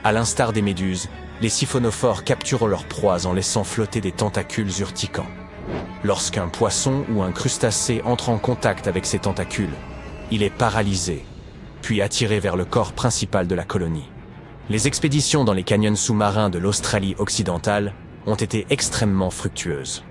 À l'instar des méduses, les siphonophores capturent leurs proies en laissant flotter des tentacules urticants. Lorsqu'un poisson ou un crustacé entre en contact avec ces tentacules, il est paralysé, puis attiré vers le corps principal de la colonie. Les expéditions dans les canyons sous-marins de l'Australie occidentale ont été extrêmement fructueuses.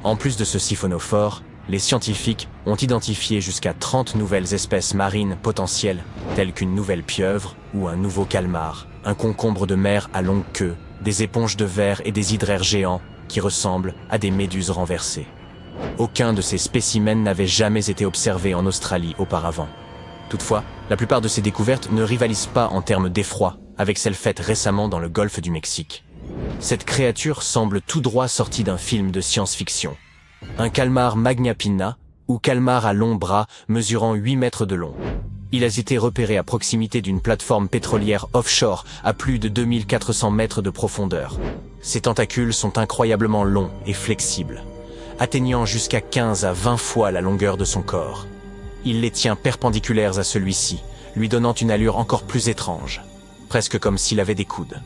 En plus de ce siphonophore, les scientifiques ont identifié jusqu'à 30 nouvelles espèces marines potentielles, telles qu'une nouvelle pieuvre ou un nouveau calmar, un concombre de mer à longue queue, des éponges de verre et des hydraires géants qui ressemblent à des méduses renversées. Aucun de ces spécimens n'avait jamais été observé en Australie auparavant. Toutefois, la plupart de ces découvertes ne rivalisent pas en termes d'effroi avec celles faites récemment dans le golfe du Mexique. Cette créature semble tout droit sortie d'un film de science-fiction. Un calmar magna pinna, ou calmar à longs bras mesurant 8 mètres de long. Il a été repéré à proximité d'une plateforme pétrolière offshore à plus de 2400 mètres de profondeur. Ses tentacules sont incroyablement longs et flexibles, atteignant jusqu'à 15 à 20 fois la longueur de son corps. Il les tient perpendiculaires à celui-ci, lui donnant une allure encore plus étrange, presque comme s'il avait des coudes.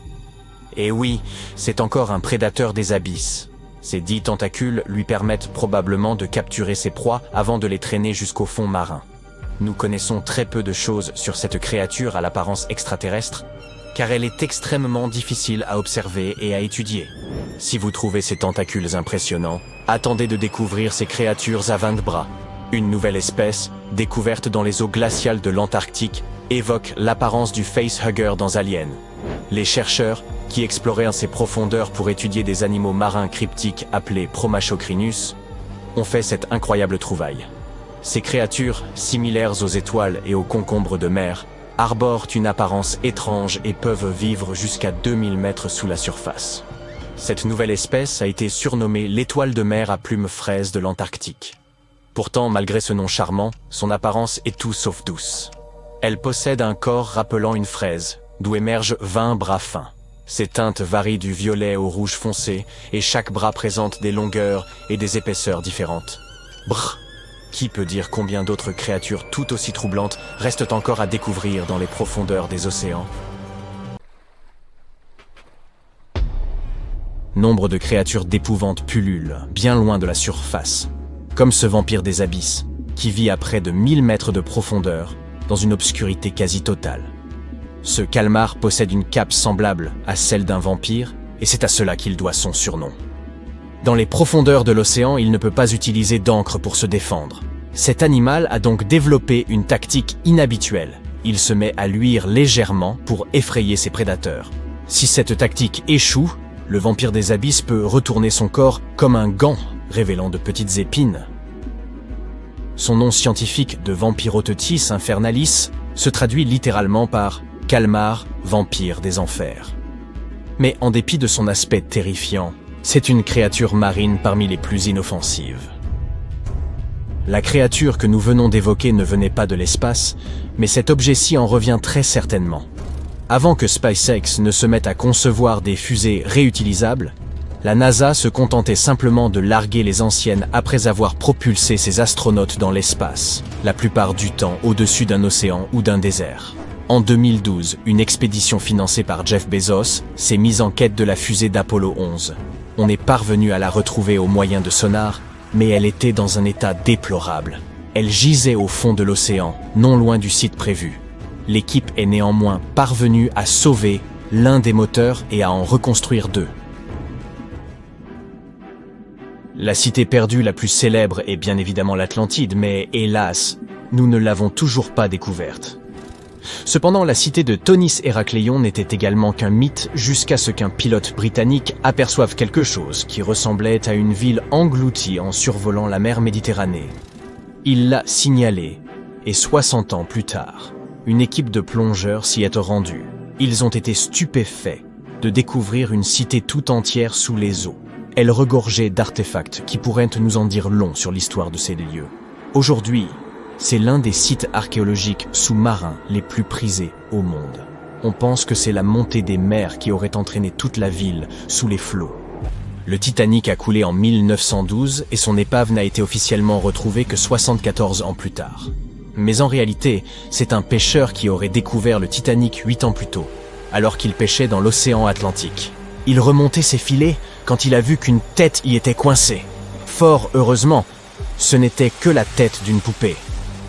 Et oui, c'est encore un prédateur des abysses. Ces 10 tentacules lui permettent probablement de capturer ses proies avant de les traîner jusqu'au fond marin. Nous connaissons très peu de choses sur cette créature à l'apparence extraterrestre, car elle est extrêmement difficile à observer et à étudier. Si vous trouvez ces tentacules impressionnants, attendez de découvrir ces créatures à 20 bras. Une nouvelle espèce, découverte dans les eaux glaciales de l'Antarctique, évoque l'apparence du facehugger dans Alien. Les chercheurs, qui exploraient ces profondeurs pour étudier des animaux marins cryptiques appelés Promachocrinus, ont fait cette incroyable trouvaille. Ces créatures, similaires aux étoiles et aux concombres de mer, arborent une apparence étrange et peuvent vivre jusqu'à 2000 mètres sous la surface. Cette nouvelle espèce a été surnommée l'étoile de mer à plumes fraises de l'Antarctique. Pourtant, malgré ce nom charmant, son apparence est tout sauf douce. Elle possède un corps rappelant une fraise, d'où émergent 20 bras fins. Ces teintes varient du violet au rouge foncé, et chaque bras présente des longueurs et des épaisseurs différentes. Brrr! Qui peut dire combien d'autres créatures tout aussi troublantes restent encore à découvrir dans les profondeurs des océans? Nombre de créatures d'épouvantes pullulent, bien loin de la surface, comme ce vampire des abysses, qui vit à près de 1000 mètres de profondeur, dans une obscurité quasi totale. Ce calmar possède une cape semblable à celle d'un vampire, et c'est à cela qu'il doit son surnom. Dans les profondeurs de l'océan, il ne peut pas utiliser d'encre pour se défendre. Cet animal a donc développé une tactique inhabituelle. Il se met à luire légèrement pour effrayer ses prédateurs. Si cette tactique échoue, le vampire des abysses peut retourner son corps comme un gant, révélant de petites épines. Son nom scientifique de Vampirotetis infernalis se traduit littéralement par « calmar, vampire des enfers ». Mais en dépit de son aspect terrifiant, c'est une créature marine parmi les plus inoffensives. La créature que nous venons d'évoquer ne venait pas de l'espace, mais cet objet-ci en revient très certainement. Avant que SpaceX ne se mette à concevoir des fusées réutilisables, la NASA se contentait simplement de larguer les anciennes après avoir propulsé ses astronautes dans l'espace, la plupart du temps au-dessus d'un océan ou d'un désert. En 2012, une expédition financée par Jeff Bezos s'est mise en quête de la fusée d'Apollo 11. On est parvenu à la retrouver au moyen de sonar, mais elle était dans un état déplorable. Elle gisait au fond de l'océan, non loin du site prévu. L'équipe est néanmoins parvenue à sauver l'un des moteurs et à en reconstruire 2. La cité perdue la plus célèbre est bien évidemment l'Atlantide, mais hélas, nous ne l'avons toujours pas découverte. Cependant, la cité de Thonis Héracléon n'était également qu'un mythe jusqu'à ce qu'un pilote britannique aperçoive quelque chose qui ressemblait à une ville engloutie en survolant la mer Méditerranée. Il l'a signalé, et 60 ans plus tard, une équipe de plongeurs s'y est rendue. Ils ont été stupéfaits de découvrir une cité tout entière sous les eaux. Elle regorgeait d'artefacts qui pourraient nous en dire long sur l'histoire de ces lieux. Aujourd'hui, c'est l'un des sites archéologiques sous-marins les plus prisés au monde. On pense que c'est la montée des mers qui aurait entraîné toute la ville sous les flots. Le Titanic a coulé en 1912 et son épave n'a été officiellement retrouvée que 74 ans plus tard. Mais en réalité, c'est un pêcheur qui aurait découvert le Titanic 8 ans plus tôt, alors qu'il pêchait dans l'océan Atlantique. Il remontait ses filets quand il a vu qu'une tête y était coincée. Fort heureusement, ce n'était que la tête d'une poupée.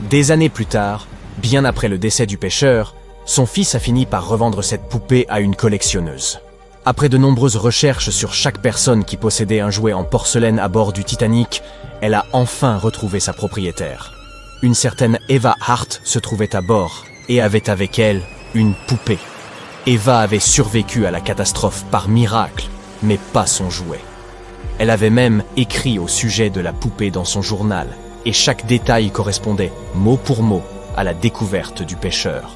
Des années plus tard, bien après le décès du pêcheur, son fils a fini par revendre cette poupée à une collectionneuse. Après de nombreuses recherches sur chaque personne qui possédait un jouet en porcelaine à bord du Titanic, elle a enfin retrouvé sa propriétaire. Une certaine Eva Hart se trouvait à bord et avait avec elle une poupée. Eva avait survécu à la catastrophe par miracle, mais pas son jouet. Elle avait même écrit au sujet de la poupée dans son journal, et chaque détail correspondait mot pour mot à la découverte du pêcheur.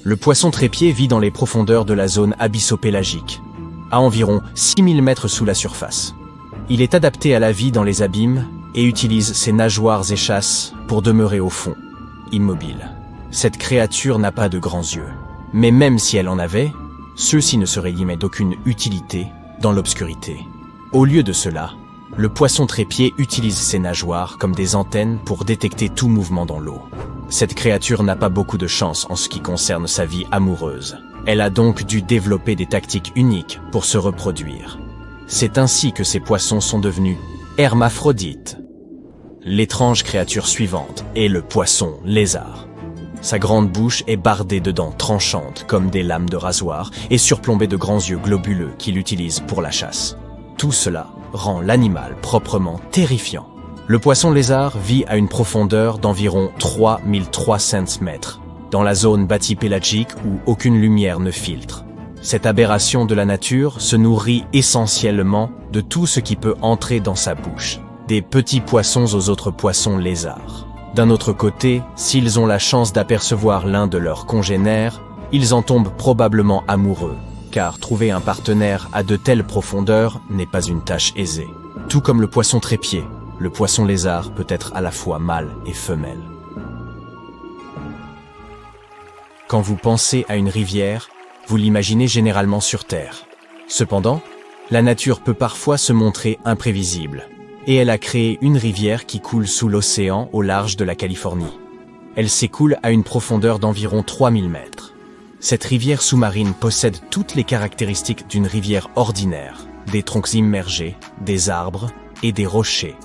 Le poisson trépied vit dans les profondeurs de la zone abyssopélagique, à environ 6000 mètres sous la surface. Il est adapté à la vie dans les abîmes et utilise ses nageoires et chasses pour demeurer au fond, immobile. Cette créature n'a pas de grands yeux, mais même si elle en avait, ceux-ci ne seraient guillemets d'aucune utilité dans l'obscurité. Au lieu de cela, le poisson trépied utilise ses nageoires comme des antennes pour détecter tout mouvement dans l'eau. Cette créature n'a pas beaucoup de chance en ce qui concerne sa vie amoureuse. Elle a donc dû développer des tactiques uniques pour se reproduire. C'est ainsi que ces poissons sont devenus hermaphrodites. L'étrange créature suivante est le poisson lézard. Sa grande bouche est bardée de dents tranchantes comme des lames de rasoir et surplombée de grands yeux globuleux qu'il utilise pour la chasse. Tout cela rend l'animal proprement terrifiant. Le poisson lézard vit à une profondeur d'environ 3300 mètres, dans la zone bathypélagique où aucune lumière ne filtre. Cette aberration de la nature se nourrit essentiellement de tout ce qui peut entrer dans sa bouche, des petits poissons aux autres poissons lézards. D'un autre côté, s'ils ont la chance d'apercevoir l'un de leurs congénères, ils en tombent probablement amoureux, car trouver un partenaire à de telles profondeurs n'est pas une tâche aisée. Tout comme le poisson trépied, le poisson lézard peut être à la fois mâle et femelle. Quand vous pensez à une rivière, vous l'imaginez généralement sur Terre. Cependant, la nature peut parfois se montrer imprévisible, et elle a créé une rivière qui coule sous l'océan au large de la Californie. Elle s'écoule à une profondeur d'environ 3000 mètres. Cette rivière sous-marine possède toutes les caractéristiques d'une rivière ordinaire, des troncs immergés, des arbres et des rochers.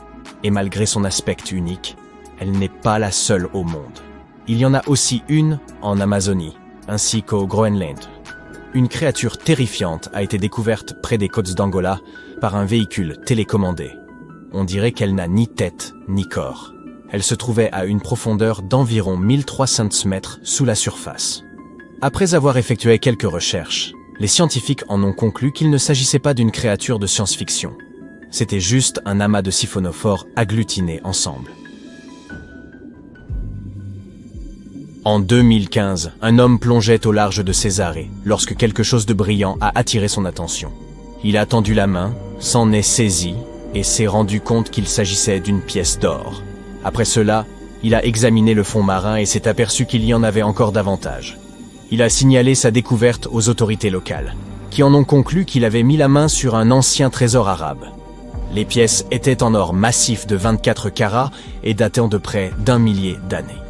Et malgré son aspect unique, elle n'est pas la seule au monde. Il y en a aussi une en Amazonie, ainsi qu'au Groenland. Une créature terrifiante a été découverte près des côtes d'Angola par un véhicule télécommandé. On dirait qu'elle n'a ni tête ni corps. Elle se trouvait à une profondeur d'environ 1300 mètres sous la surface. Après avoir effectué quelques recherches, les scientifiques en ont conclu qu'il ne s'agissait pas d'une créature de science-fiction. C'était juste un amas de siphonophores agglutinés ensemble. En 2015, un homme plongeait au large de Césarée lorsque quelque chose de brillant a attiré son attention. Il a tendu la main, s'en est saisi et s'est rendu compte qu'il s'agissait d'une pièce d'or. Après cela, il a examiné le fond marin et s'est aperçu qu'il y en avait encore davantage. Il a signalé sa découverte aux autorités locales, qui en ont conclu qu'il avait mis la main sur un ancien trésor arabe. Les pièces étaient en or massif de 24 carats et datant de près d'1 millier d'années.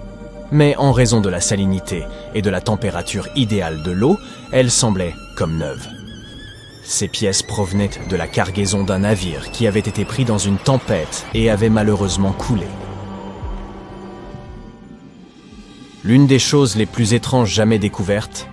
Mais en raison de la salinité et de la température idéale de l'eau, elles semblaient comme neuves. Ces pièces provenaient de la cargaison d'un navire qui avait été pris dans une tempête et avait malheureusement coulé. L'une des choses les plus étranges jamais découvertes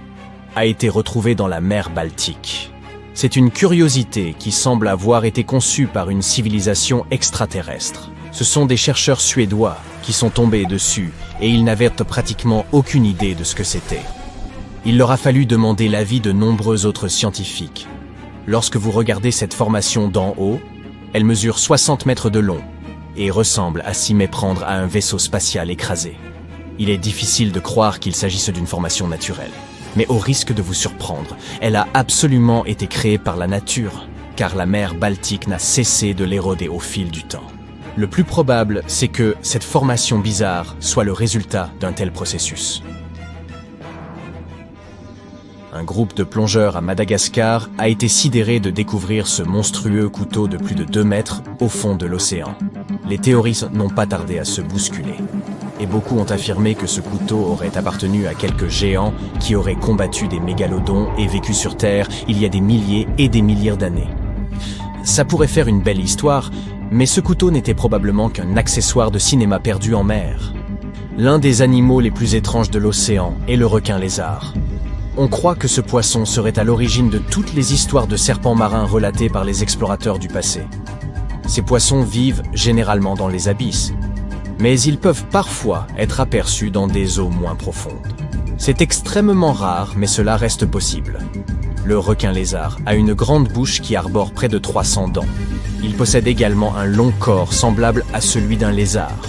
a été retrouvée dans la mer Baltique. C'est une curiosité qui semble avoir été conçue par une civilisation extraterrestre. Ce sont des chercheurs suédois qui sont tombés dessus et ils n'avaient pratiquement aucune idée de ce que c'était. Il leur a fallu demander l'avis de nombreux autres scientifiques. Lorsque vous regardez cette formation d'en haut, elle mesure 60 mètres de long et ressemble à s'y méprendre à un vaisseau spatial écrasé. Il est difficile de croire qu'il s'agisse d'une formation naturelle. Mais au risque de vous surprendre, elle a absolument été créée par la nature, car la mer Baltique n'a cessé de l'éroder au fil du temps. Le plus probable, c'est que cette formation bizarre soit le résultat d'un tel processus. un groupe de plongeurs à Madagascar a été sidéré de découvrir ce monstrueux couteau de plus de 2 mètres au fond de l'océan. Les théories n'ont pas tardé à se bousculer. Et beaucoup ont affirmé que ce couteau aurait appartenu à quelques géants qui auraient combattu des mégalodons et vécu sur Terre il y a des milliers et des milliers d'années. Ça pourrait faire une belle histoire, mais ce couteau n'était probablement qu'un accessoire de cinéma perdu en mer. L'un des animaux les plus étranges de l'océan est le requin lézard. On croit que ce poisson serait à l'origine de toutes les histoires de serpents marins relatées par les explorateurs du passé. Ces poissons vivent généralement dans les abysses, mais ils peuvent parfois être aperçus dans des eaux moins profondes. C'est extrêmement rare, mais cela reste possible. Le requin lézard a une grande bouche qui arbore près de 300 dents. Il possède également un long corps semblable à celui d'un lézard.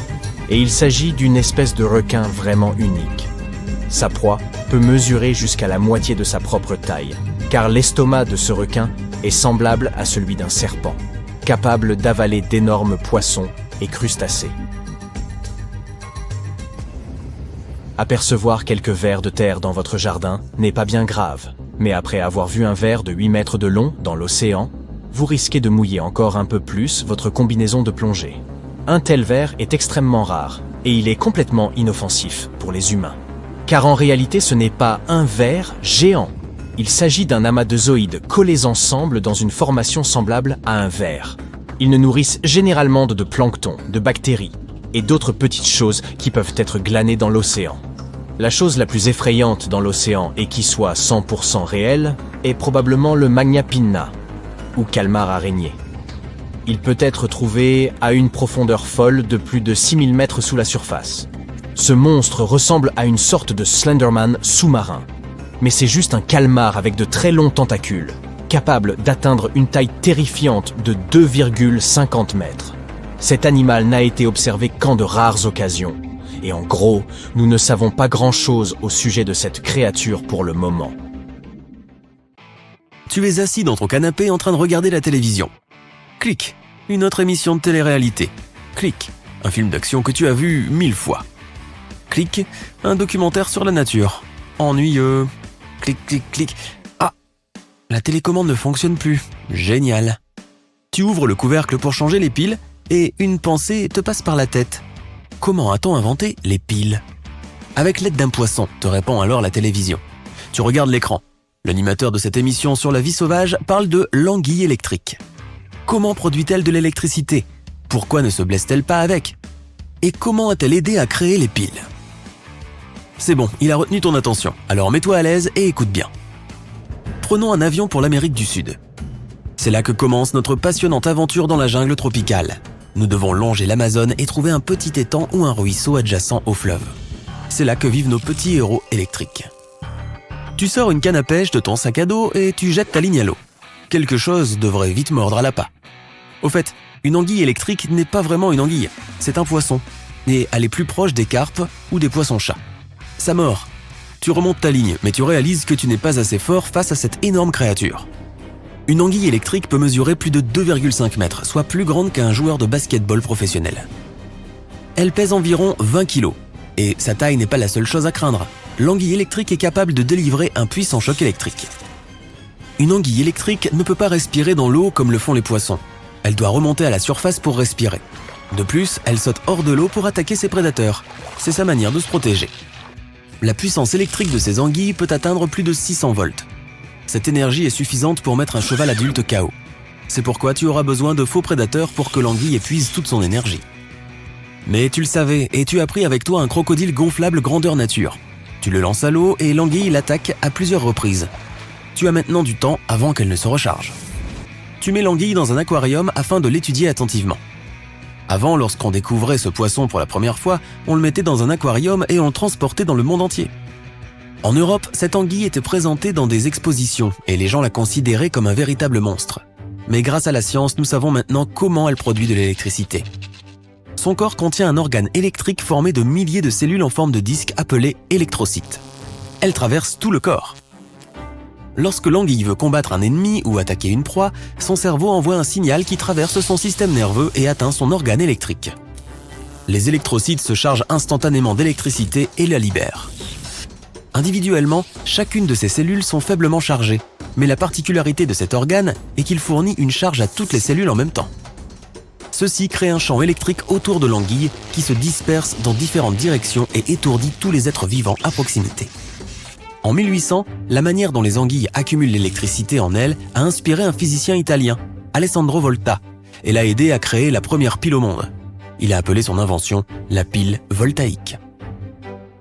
Et il s'agit d'une espèce de requin vraiment unique. Sa proie peut mesurer jusqu'à la moitié de sa propre taille, car l'estomac de ce requin est semblable à celui d'un serpent, capable d'avaler d'énormes poissons et crustacés. Apercevoir quelques vers de terre dans votre jardin n'est pas bien grave, mais après avoir vu un ver de 8 mètres de long dans l'océan, vous risquez de mouiller encore un peu plus votre combinaison de plongée. Un tel ver est extrêmement rare, et il est complètement inoffensif pour les humains. Car en réalité ce n'est pas un ver géant, il s'agit d'un amas de zooïdes collés ensemble dans une formation semblable à un ver. Ils ne nourrissent généralement de plancton, de bactéries, et d'autres petites choses qui peuvent être glanées dans l'océan. La chose la plus effrayante dans l'océan et qui soit 100% réelle est probablement le Magna Pinna, ou calmar araignée. Il peut être trouvé à une profondeur folle de plus de 6000 mètres sous la surface. Ce monstre ressemble à une sorte de Slenderman sous-marin, mais c'est juste un calmar avec de très longs tentacules, capable d'atteindre une taille terrifiante de 2,50 mètres. Cet animal n'a été observé qu'en de rares occasions, et en gros, nous ne savons pas grand-chose au sujet de cette créature pour le moment. Tu es assis dans ton canapé en train de regarder la télévision. Clic, une autre émission de télé-réalité. Clic, un film d'action que tu as vu 1000 fois. Clic, un documentaire sur la nature. Ennuyeux. Clic, clic, clic. Ah, la télécommande ne fonctionne plus. Génial. Tu ouvres le couvercle pour changer les piles et une pensée te passe par la tête. Comment a-t-on inventé les piles? Avec l'aide d'un poisson, te répond alors la télévision. Tu regardes l'écran. L'animateur de cette émission sur la vie sauvage parle de l'anguille électrique. Comment produit-elle de l'électricité? Pourquoi ne se blesse-t-elle pas avec? Et comment a-t-elle aidé à créer les piles? C'est bon, il a retenu ton attention, alors mets-toi à l'aise et écoute bien. Prenons un avion pour l'Amérique du Sud. C'est là que commence notre passionnante aventure dans la jungle tropicale. Nous devons longer l'Amazone et trouver un petit étang ou un ruisseau adjacent au fleuve. C'est là que vivent nos petits héros électriques. Tu sors une canne à pêche de ton sac à dos et tu jettes ta ligne à l'eau. Quelque chose devrait vite mordre à l'appât. Au fait, une anguille électrique n'est pas vraiment une anguille, c'est un poisson. Et elle est plus proche des carpes ou des poissons-chats. Ça mord. Tu remontes ta ligne, mais tu réalises que tu n'es pas assez fort face à cette énorme créature. Une anguille électrique peut mesurer plus de 2,5 mètres, soit plus grande qu'un joueur de basketball professionnel. Elle pèse environ 20 kg. Et sa taille n'est pas la seule chose à craindre. L'anguille électrique est capable de délivrer un puissant choc électrique. Une anguille électrique ne peut pas respirer dans l'eau comme le font les poissons. Elle doit remonter à la surface pour respirer. De plus, elle saute hors de l'eau pour attaquer ses prédateurs. C'est sa manière de se protéger. La puissance électrique de ces anguilles peut atteindre plus de 600 volts. Cette énergie est suffisante pour mettre un cheval adulte KO. C'est pourquoi tu auras besoin de faux prédateurs pour que l'anguille épuise toute son énergie. Mais tu le savais et tu as pris avec toi un crocodile gonflable grandeur nature. Tu le lances à l'eau et l'anguille l'attaque à plusieurs reprises. Tu as maintenant du temps avant qu'elle ne se recharge. Tu mets l'anguille dans un aquarium afin de l'étudier attentivement. Avant, lorsqu'on découvrait ce poisson pour la première fois, on le mettait dans un aquarium et on le transportait dans le monde entier. En Europe, cette anguille était présentée dans des expositions et les gens la considéraient comme un véritable monstre. Mais grâce à la science, nous savons maintenant comment elle produit de l'électricité. Son corps contient un organe électrique formé de milliers de cellules en forme de disque appelées électrocytes. Elle traverse tout le corps. Lorsque l'anguille veut combattre un ennemi ou attaquer une proie, son cerveau envoie un signal qui traverse son système nerveux et atteint son organe électrique. Les électrocytes se chargent instantanément d'électricité et la libèrent. Individuellement, chacune de ces cellules sont faiblement chargées, mais la particularité de cet organe est qu'il fournit une charge à toutes les cellules en même temps. Ceci crée un champ électrique autour de l'anguille qui se disperse dans différentes directions et étourdit tous les êtres vivants à proximité. En 1800, la manière dont les anguilles accumulent l'électricité en elles a inspiré un physicien italien, Alessandro Volta, et l'a aidé à créer la première pile au monde. Il a appelé son invention la pile voltaïque.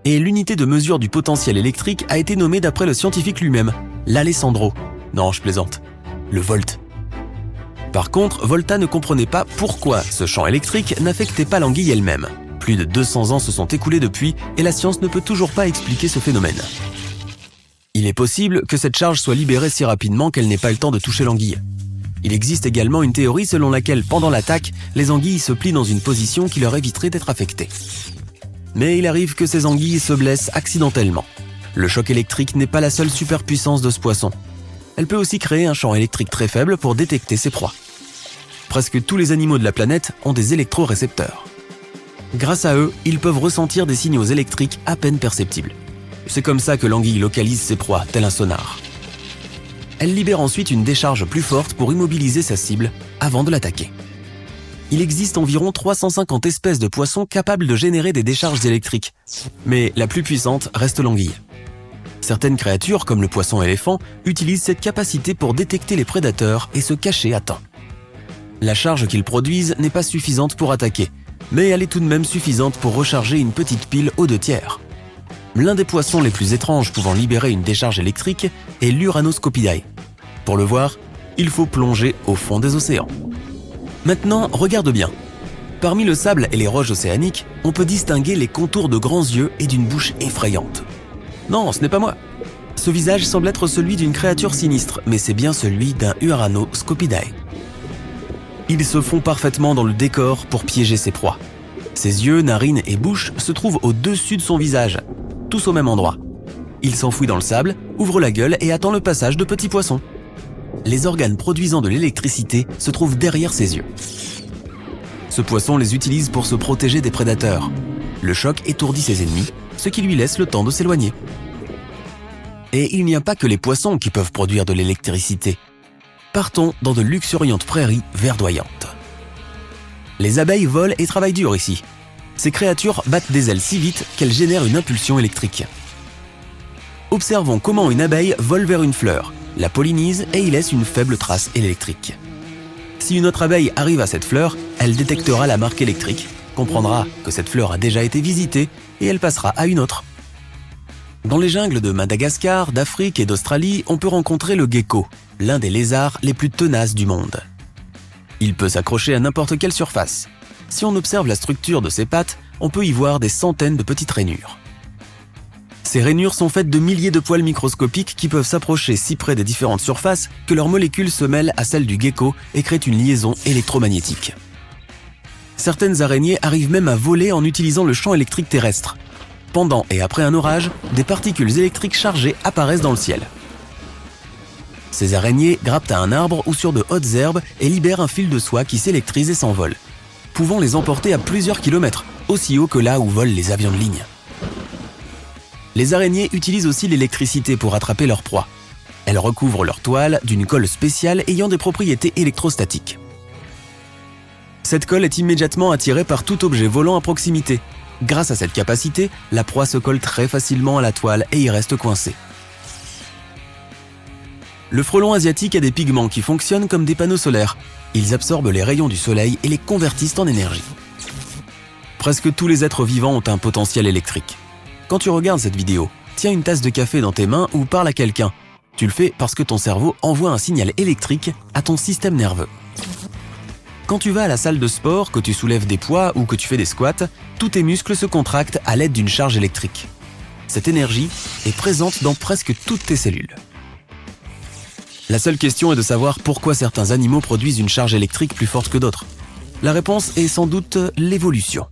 Et l'unité de mesure du potentiel électrique a été nommée d'après le scientifique lui-même, l'Alessandro. Non, je plaisante. Le volt. Par contre, Volta ne comprenait pas pourquoi ce champ électrique n'affectait pas l'anguille elle-même. Plus de 200 ans se sont écoulés depuis et la science ne peut toujours pas expliquer ce phénomène. Il est possible que cette charge soit libérée si rapidement qu'elle n'ait pas le temps de toucher l'anguille. Il existe également une théorie selon laquelle, pendant l'attaque, les anguilles se plient dans une position qui leur éviterait d'être affectées. Mais il arrive que ces anguilles se blessent accidentellement. Le choc électrique n'est pas la seule superpuissance de ce poisson. Elle peut aussi créer un champ électrique très faible pour détecter ses proies. Presque tous les animaux de la planète ont des électrorécepteurs. Grâce à eux, ils peuvent ressentir des signaux électriques à peine perceptibles. C'est comme ça que l'anguille localise ses proies, tel un sonar. Elle libère ensuite une décharge plus forte pour immobiliser sa cible avant de l'attaquer. Il existe environ 350 espèces de poissons capables de générer des décharges électriques, mais la plus puissante reste l'anguille. Certaines créatures, comme le poisson-éléphant, utilisent cette capacité pour détecter les prédateurs et se cacher à temps. La charge qu'ils produisent n'est pas suffisante pour attaquer, mais elle est tout de même suffisante pour recharger une petite pile aux 2/3. L'un des poissons les plus étranges pouvant libérer une décharge électrique est l'Uranoscopidae. Pour le voir, il faut plonger au fond des océans. Maintenant, regarde bien. Parmi le sable et les roches océaniques, on peut distinguer les contours de grands yeux et d'une bouche effrayante. Non, ce n'est pas moi. Ce visage semble être celui d'une créature sinistre, mais c'est bien celui d'un Uranoscopidae. Ils se font parfaitement dans le décor pour piéger ses proies. Ses yeux, narines et bouche se trouvent au-dessus de son visage, tous au même endroit. Il s'enfouit dans le sable, ouvre la gueule et attend le passage de petits poissons. Les organes produisant de l'électricité se trouvent derrière ses yeux. Ce poisson les utilise pour se protéger des prédateurs. Le choc étourdit ses ennemis, ce qui lui laisse le temps de s'éloigner. Et il n'y a pas que les poissons qui peuvent produire de l'électricité. Partons dans de luxuriantes prairies verdoyantes. Les abeilles volent et travaillent dur ici. Ces créatures battent des ailes si vite qu'elles génèrent une impulsion électrique. Observons comment une abeille vole vers une fleur, la pollinise et y laisse une faible trace électrique. Si une autre abeille arrive à cette fleur, elle détectera la marque électrique, comprendra que cette fleur a déjà été visitée et elle passera à une autre. Dans les jungles de Madagascar, d'Afrique et d'Australie, on peut rencontrer le gecko, l'un des lézards les plus tenaces du monde. Il peut s'accrocher à n'importe quelle surface. Si on observe la structure de ses pattes, on peut y voir des centaines de petites rainures. Ces rainures sont faites de milliers de poils microscopiques qui peuvent s'approcher si près des différentes surfaces que leurs molécules se mêlent à celles du gecko et créent une liaison électromagnétique. Certaines araignées arrivent même à voler en utilisant le champ électrique terrestre. Pendant et après un orage, des particules électriques chargées apparaissent dans le ciel. Ces araignées grimpent à un arbre ou sur de hautes herbes et libèrent un fil de soie qui s'électrise et s'envole, pouvant les emporter à plusieurs kilomètres, aussi haut que là où volent les avions de ligne. Les araignées utilisent aussi l'électricité pour attraper leur proie. Elles recouvrent leur toile d'une colle spéciale ayant des propriétés électrostatiques. Cette colle est immédiatement attirée par tout objet volant à proximité. Grâce à cette capacité, la proie se colle très facilement à la toile et y reste coincée. Le frelon asiatique a des pigments qui fonctionnent comme des panneaux solaires. Ils absorbent les rayons du soleil et les convertissent en énergie. Presque tous les êtres vivants ont un potentiel électrique. Quand tu regardes cette vidéo, tiens une tasse de café dans tes mains ou parle à quelqu'un. Tu le fais parce que ton cerveau envoie un signal électrique à ton système nerveux. Quand tu vas à la salle de sport, que tu soulèves des poids ou que tu fais des squats, tous tes muscles se contractent à l'aide d'une charge électrique. Cette énergie est présente dans presque toutes tes cellules. La seule question est de savoir pourquoi certains animaux produisent une charge électrique plus forte que d'autres. La réponse est sans doute l'évolution.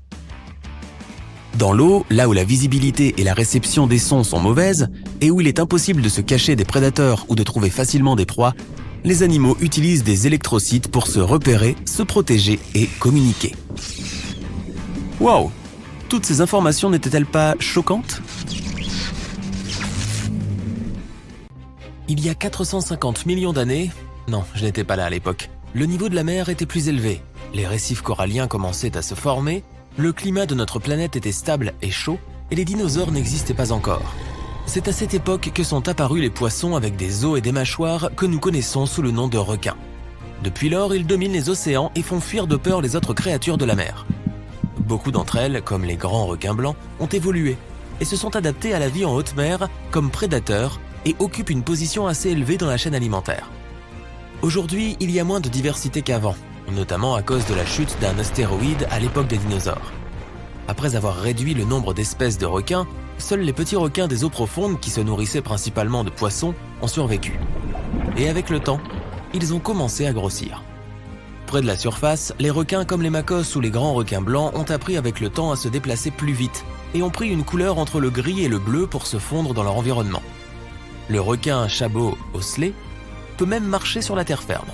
Dans l'eau, là où la visibilité et la réception des sons sont mauvaises, et où il est impossible de se cacher des prédateurs ou de trouver facilement des proies, les animaux utilisent des électrocytes pour se repérer, se protéger et communiquer. Waouh! Toutes ces informations n'étaient-elles pas choquantes? Il y a 450 millions d'années, non, je n'étais pas là à l'époque, le niveau de la mer était plus élevé, les récifs coralliens commençaient à se former, le climat de notre planète était stable et chaud, et les dinosaures n'existaient pas encore. C'est à cette époque que sont apparus les poissons avec des os et des mâchoires que nous connaissons sous le nom de requins. Depuis lors, ils dominent les océans et font fuir de peur les autres créatures de la mer. Beaucoup d'entre elles, comme les grands requins blancs, ont évolué et se sont adaptées à la vie en haute mer comme prédateurs et occupent une position assez élevée dans la chaîne alimentaire. Aujourd'hui, il y a moins de diversité qu'avant, notamment à cause de la chute d'un astéroïde à l'époque des dinosaures. Après avoir réduit le nombre d'espèces de requins, seuls les petits requins des eaux profondes qui se nourrissaient principalement de poissons ont survécu. Et avec le temps, ils ont commencé à grossir. Près de la surface, les requins comme les makos ou les grands requins blancs ont appris avec le temps à se déplacer plus vite et ont pris une couleur entre le gris et le bleu pour se fondre dans leur environnement. Le requin chabot osselet peut même marcher sur la terre ferme.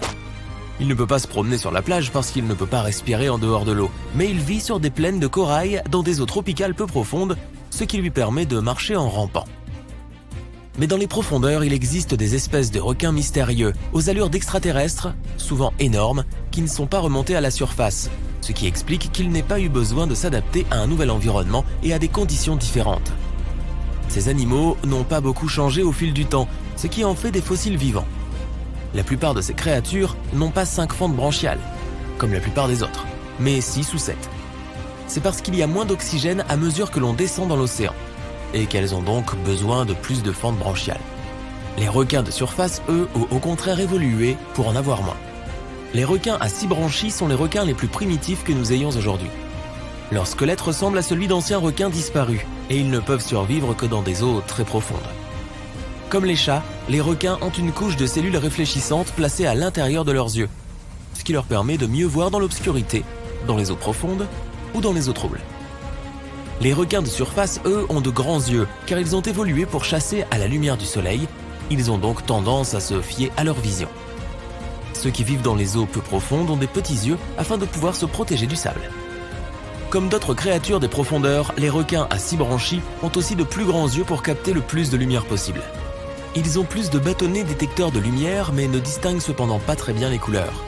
Il ne peut pas se promener sur la plage parce qu'il ne peut pas respirer en dehors de l'eau, mais il vit sur des plaines de corail dans des eaux tropicales peu profondes, ce qui lui permet de marcher en rampant. Mais dans les profondeurs, il existe des espèces de requins mystérieux, aux allures d'extraterrestres, souvent énormes, qui ne sont pas remontés à la surface, ce qui explique qu'il n'ait pas eu besoin de s'adapter à un nouvel environnement et à des conditions différentes. Ces animaux n'ont pas beaucoup changé au fil du temps, ce qui en fait des fossiles vivants. La plupart de ces créatures n'ont pas 5 fentes branchiales, comme la plupart des autres, mais 6 ou 7. C'est parce qu'il y a moins d'oxygène à mesure que l'on descend dans l'océan, et qu'elles ont donc besoin de plus de fentes branchiales. Les requins de surface, eux, ont au contraire évolué pour en avoir moins. Les requins à 6 branchies sont les requins les plus primitifs que nous ayons aujourd'hui. Leur squelette ressemble à celui d'anciens requins disparus, et ils ne peuvent survivre que dans des eaux très profondes. Comme les chats, les requins ont une couche de cellules réfléchissantes placée à l'intérieur de leurs yeux, ce qui leur permet de mieux voir dans l'obscurité, dans les eaux profondes ou dans les eaux troubles. Les requins de surface, eux, ont de grands yeux, car ils ont évolué pour chasser à la lumière du soleil, ils ont donc tendance à se fier à leur vision. Ceux qui vivent dans les eaux peu profondes ont des petits yeux afin de pouvoir se protéger du sable. Comme d'autres créatures des profondeurs, les requins à 6 branchies ont aussi de plus grands yeux pour capter le plus de lumière possible. Ils ont plus de bâtonnets détecteurs de lumière, mais ne distinguent cependant pas très bien les couleurs.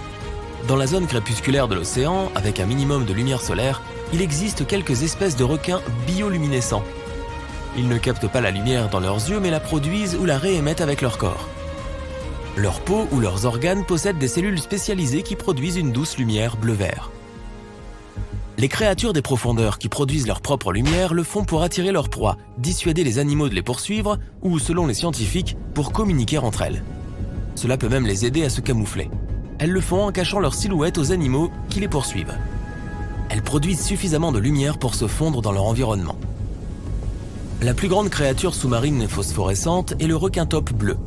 Dans la zone crépusculaire de l'océan, avec un minimum de lumière solaire, il existe quelques espèces de requins bioluminescents. Ils ne captent pas la lumière dans leurs yeux, mais la produisent ou la réémettent avec leur corps. Leur peau ou leurs organes possèdent des cellules spécialisées qui produisent une douce lumière bleu-vert. Les créatures des profondeurs qui produisent leur propre lumière le font pour attirer leur proie, dissuader les animaux de les poursuivre ou, selon les scientifiques, pour communiquer entre elles. Cela peut même les aider à se camoufler. Elles le font en cachant leur silhouette aux animaux qui les poursuivent. Elles produisent suffisamment de lumière pour se fondre dans leur environnement. La plus grande créature sous-marine phosphorescente est le requin-taupe bleu.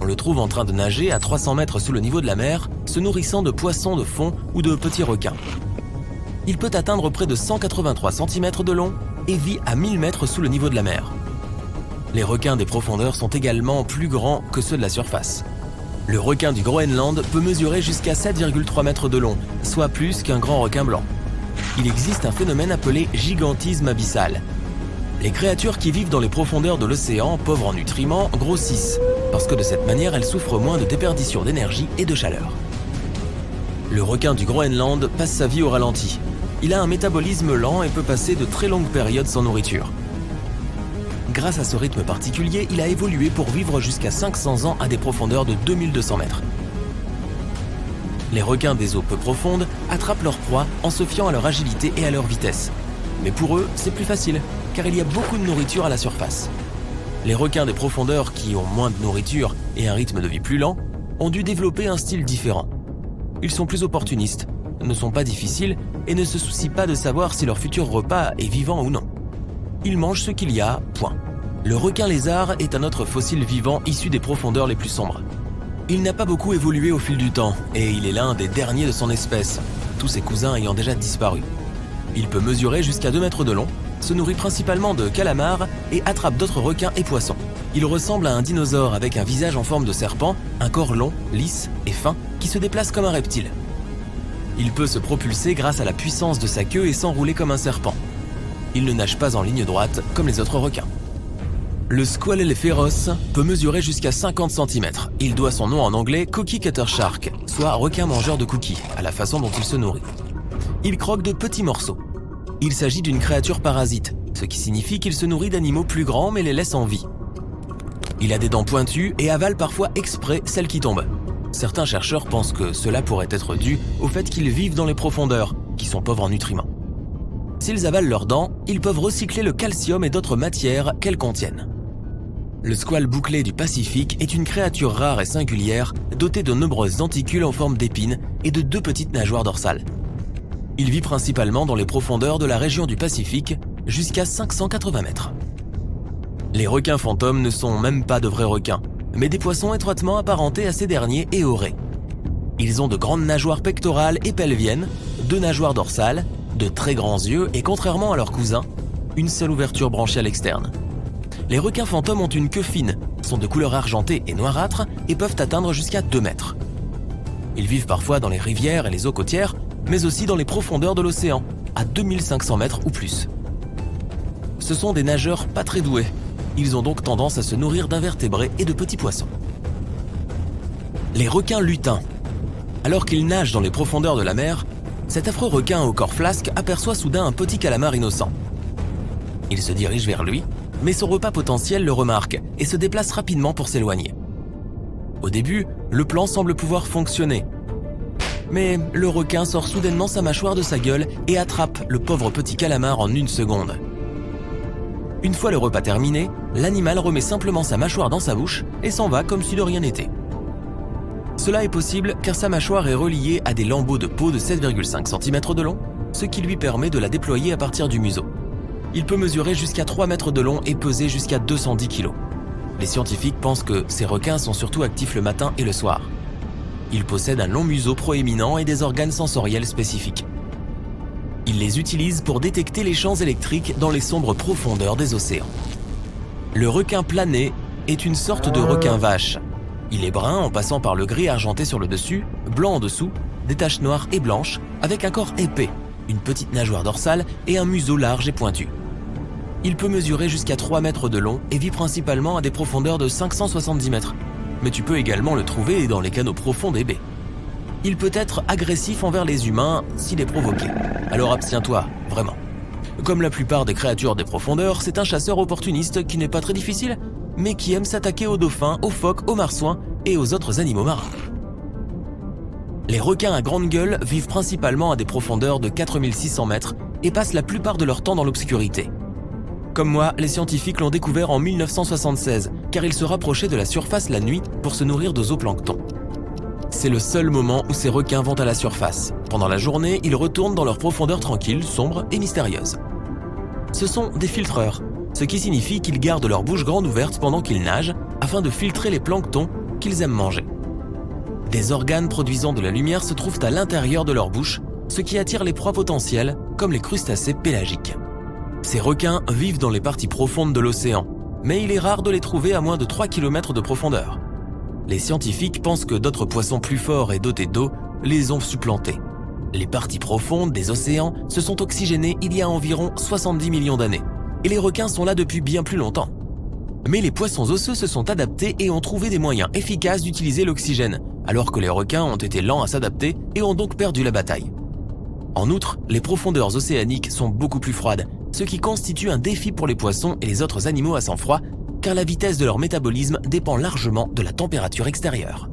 On le trouve en train de nager à 300 mètres sous le niveau de la mer, se nourrissant de poissons de fond ou de petits requins. Il peut atteindre près de 183 cm de long et vit à 1000 mètres sous le niveau de la mer. Les requins des profondeurs sont également plus grands que ceux de la surface. Le requin du Groenland peut mesurer jusqu'à 7,3 mètres de long, soit plus qu'un grand requin blanc. Il existe un phénomène appelé gigantisme abyssal. Les créatures qui vivent dans les profondeurs de l'océan, pauvres en nutriments, grossissent, parce que de cette manière elles souffrent moins de déperdition d'énergie et de chaleur. Le requin du Groenland passe sa vie au ralenti. Il a un métabolisme lent et peut passer de très longues périodes sans nourriture. Grâce à ce rythme particulier, il a évolué pour vivre jusqu'à 500 ans à des profondeurs de 2200 mètres. Les requins des eaux peu profondes attrapent leur proie en se fiant à leur agilité et à leur vitesse. Mais pour eux, c'est plus facile, car il y a beaucoup de nourriture à la surface. Les requins des profondeurs qui ont moins de nourriture et un rythme de vie plus lent ont dû développer un style différent. Ils sont plus opportunistes, ne sont pas difficiles et ne se soucient pas de savoir si leur futur repas est vivant ou non. Ils mangent ce qu'il y a, point. Le requin lézard est un autre fossile vivant issu des profondeurs les plus sombres. Il n'a pas beaucoup évolué au fil du temps et il est l'un des derniers de son espèce, tous ses cousins ayant déjà disparu. Il peut mesurer jusqu'à 2 mètres de long, se nourrit principalement de calamars et attrape d'autres requins et poissons. Il ressemble à un dinosaure avec un visage en forme de serpent, un corps long, lisse et fin qui se déplace comme un reptile. Il peut se propulser grâce à la puissance de sa queue et s'enrouler comme un serpent. Il ne nage pas en ligne droite comme les autres requins. Le squalene féroce peut mesurer jusqu'à 50 cm. Il doit son nom en anglais cookie cutter shark, soit requin mangeur de cookies, à la façon dont il se nourrit. Il croque de petits morceaux. Il s'agit d'une créature parasite, ce qui signifie qu'il se nourrit d'animaux plus grands mais les laisse en vie. Il a des dents pointues et avale parfois exprès celles qui tombent. Certains chercheurs pensent que cela pourrait être dû au fait qu'ils vivent dans les profondeurs, qui sont pauvres en nutriments. S'ils avalent leurs dents, ils peuvent recycler le calcium et d'autres matières qu'elles contiennent. Le squale bouclé du Pacifique est une créature rare et singulière, dotée de nombreuses denticules en forme d'épines et de 2 petites nageoires dorsales. Il vit principalement dans les profondeurs de la région du Pacifique, jusqu'à 580 mètres. Les requins fantômes ne sont même pas de vrais requins, mais des poissons étroitement apparentés à ces derniers et aurés. Ils ont de grandes nageoires pectorales et pelviennes, 2 nageoires dorsales, de très grands yeux et contrairement à leurs cousins, une seule ouverture branchiale externe. Les requins fantômes ont une queue fine, sont de couleur argentée et noirâtre et peuvent atteindre jusqu'à 2 mètres. Ils vivent parfois dans les rivières et les eaux côtières, mais aussi dans les profondeurs de l'océan, à 2500 mètres ou plus. Ce sont des nageurs pas très doués. Ils ont donc tendance à se nourrir d'invertébrés et de petits poissons. Les requins lutins. Alors qu'ils nagent dans les profondeurs de la mer, cet affreux requin au corps flasque aperçoit soudain un petit calamar innocent. Il se dirige vers lui, mais son repas potentiel le remarque et se déplace rapidement pour s'éloigner. Au début, le plan semble pouvoir fonctionner. Mais le requin sort soudainement sa mâchoire de sa gueule et attrape le pauvre petit calamar en 1 seconde. Une fois le repas terminé, l'animal remet simplement sa mâchoire dans sa bouche et s'en va comme si de rien n'était. Cela est possible car sa mâchoire est reliée à des lambeaux de peau de 7,5 cm de long, ce qui lui permet de la déployer à partir du museau. Il peut mesurer jusqu'à 3 mètres de long et peser jusqu'à 210 kg. Les scientifiques pensent que ces requins sont surtout actifs le matin et le soir. Ils possèdent un long museau proéminent et des organes sensoriels spécifiques. Ils les utilisent pour détecter les champs électriques dans les sombres profondeurs des océans. Le requin plané est une sorte de requin vache. Il est brun en passant par le gris argenté sur le dessus, blanc en dessous, des taches noires et blanches, avec un corps épais, une petite nageoire dorsale et un museau large et pointu. Il peut mesurer jusqu'à 3 mètres de long et vit principalement à des profondeurs de 570 mètres. Mais tu peux également le trouver dans les canaux profonds des baies. Il peut être agressif envers les humains s'il est provoqué. Alors abstiens-toi, vraiment. Comme la plupart des créatures des profondeurs, c'est un chasseur opportuniste qui n'est pas très difficile, mais qui aime s'attaquer aux dauphins, aux phoques, aux marsouins et aux autres animaux marins. Les requins à grande gueule vivent principalement à des profondeurs de 4600 mètres et passent la plupart de leur temps dans l'obscurité. Comme moi, les scientifiques l'ont découvert en 1976, car il se rapprochait de la surface la nuit pour se nourrir de zooplancton. C'est le seul moment où ces requins vont à la surface. Pendant la journée, ils retournent dans leurs profondeurs tranquilles, sombres et mystérieuses. Ce sont des filtreurs, ce qui signifie qu'ils gardent leur bouche grande ouverte pendant qu'ils nagent, afin de filtrer les planctons qu'ils aiment manger. Des organes produisant de la lumière se trouvent à l'intérieur de leur bouche, ce qui attire les proies potentielles, comme les crustacés pélagiques. Ces requins vivent dans les parties profondes de l'océan, mais il est rare de les trouver à moins de 3 km de profondeur. Les scientifiques pensent que d'autres poissons plus forts et dotés d'eau les ont supplantés. Les parties profondes des océans se sont oxygénées il y a environ 70 millions d'années, et les requins sont là depuis bien plus longtemps. Mais les poissons osseux se sont adaptés et ont trouvé des moyens efficaces d'utiliser l'oxygène, alors que les requins ont été lents à s'adapter et ont donc perdu la bataille. En outre, les profondeurs océaniques sont beaucoup plus froides, ce qui constitue un défi pour les poissons et les autres animaux à sang froid, car la vitesse de leur métabolisme dépend largement de la température extérieure.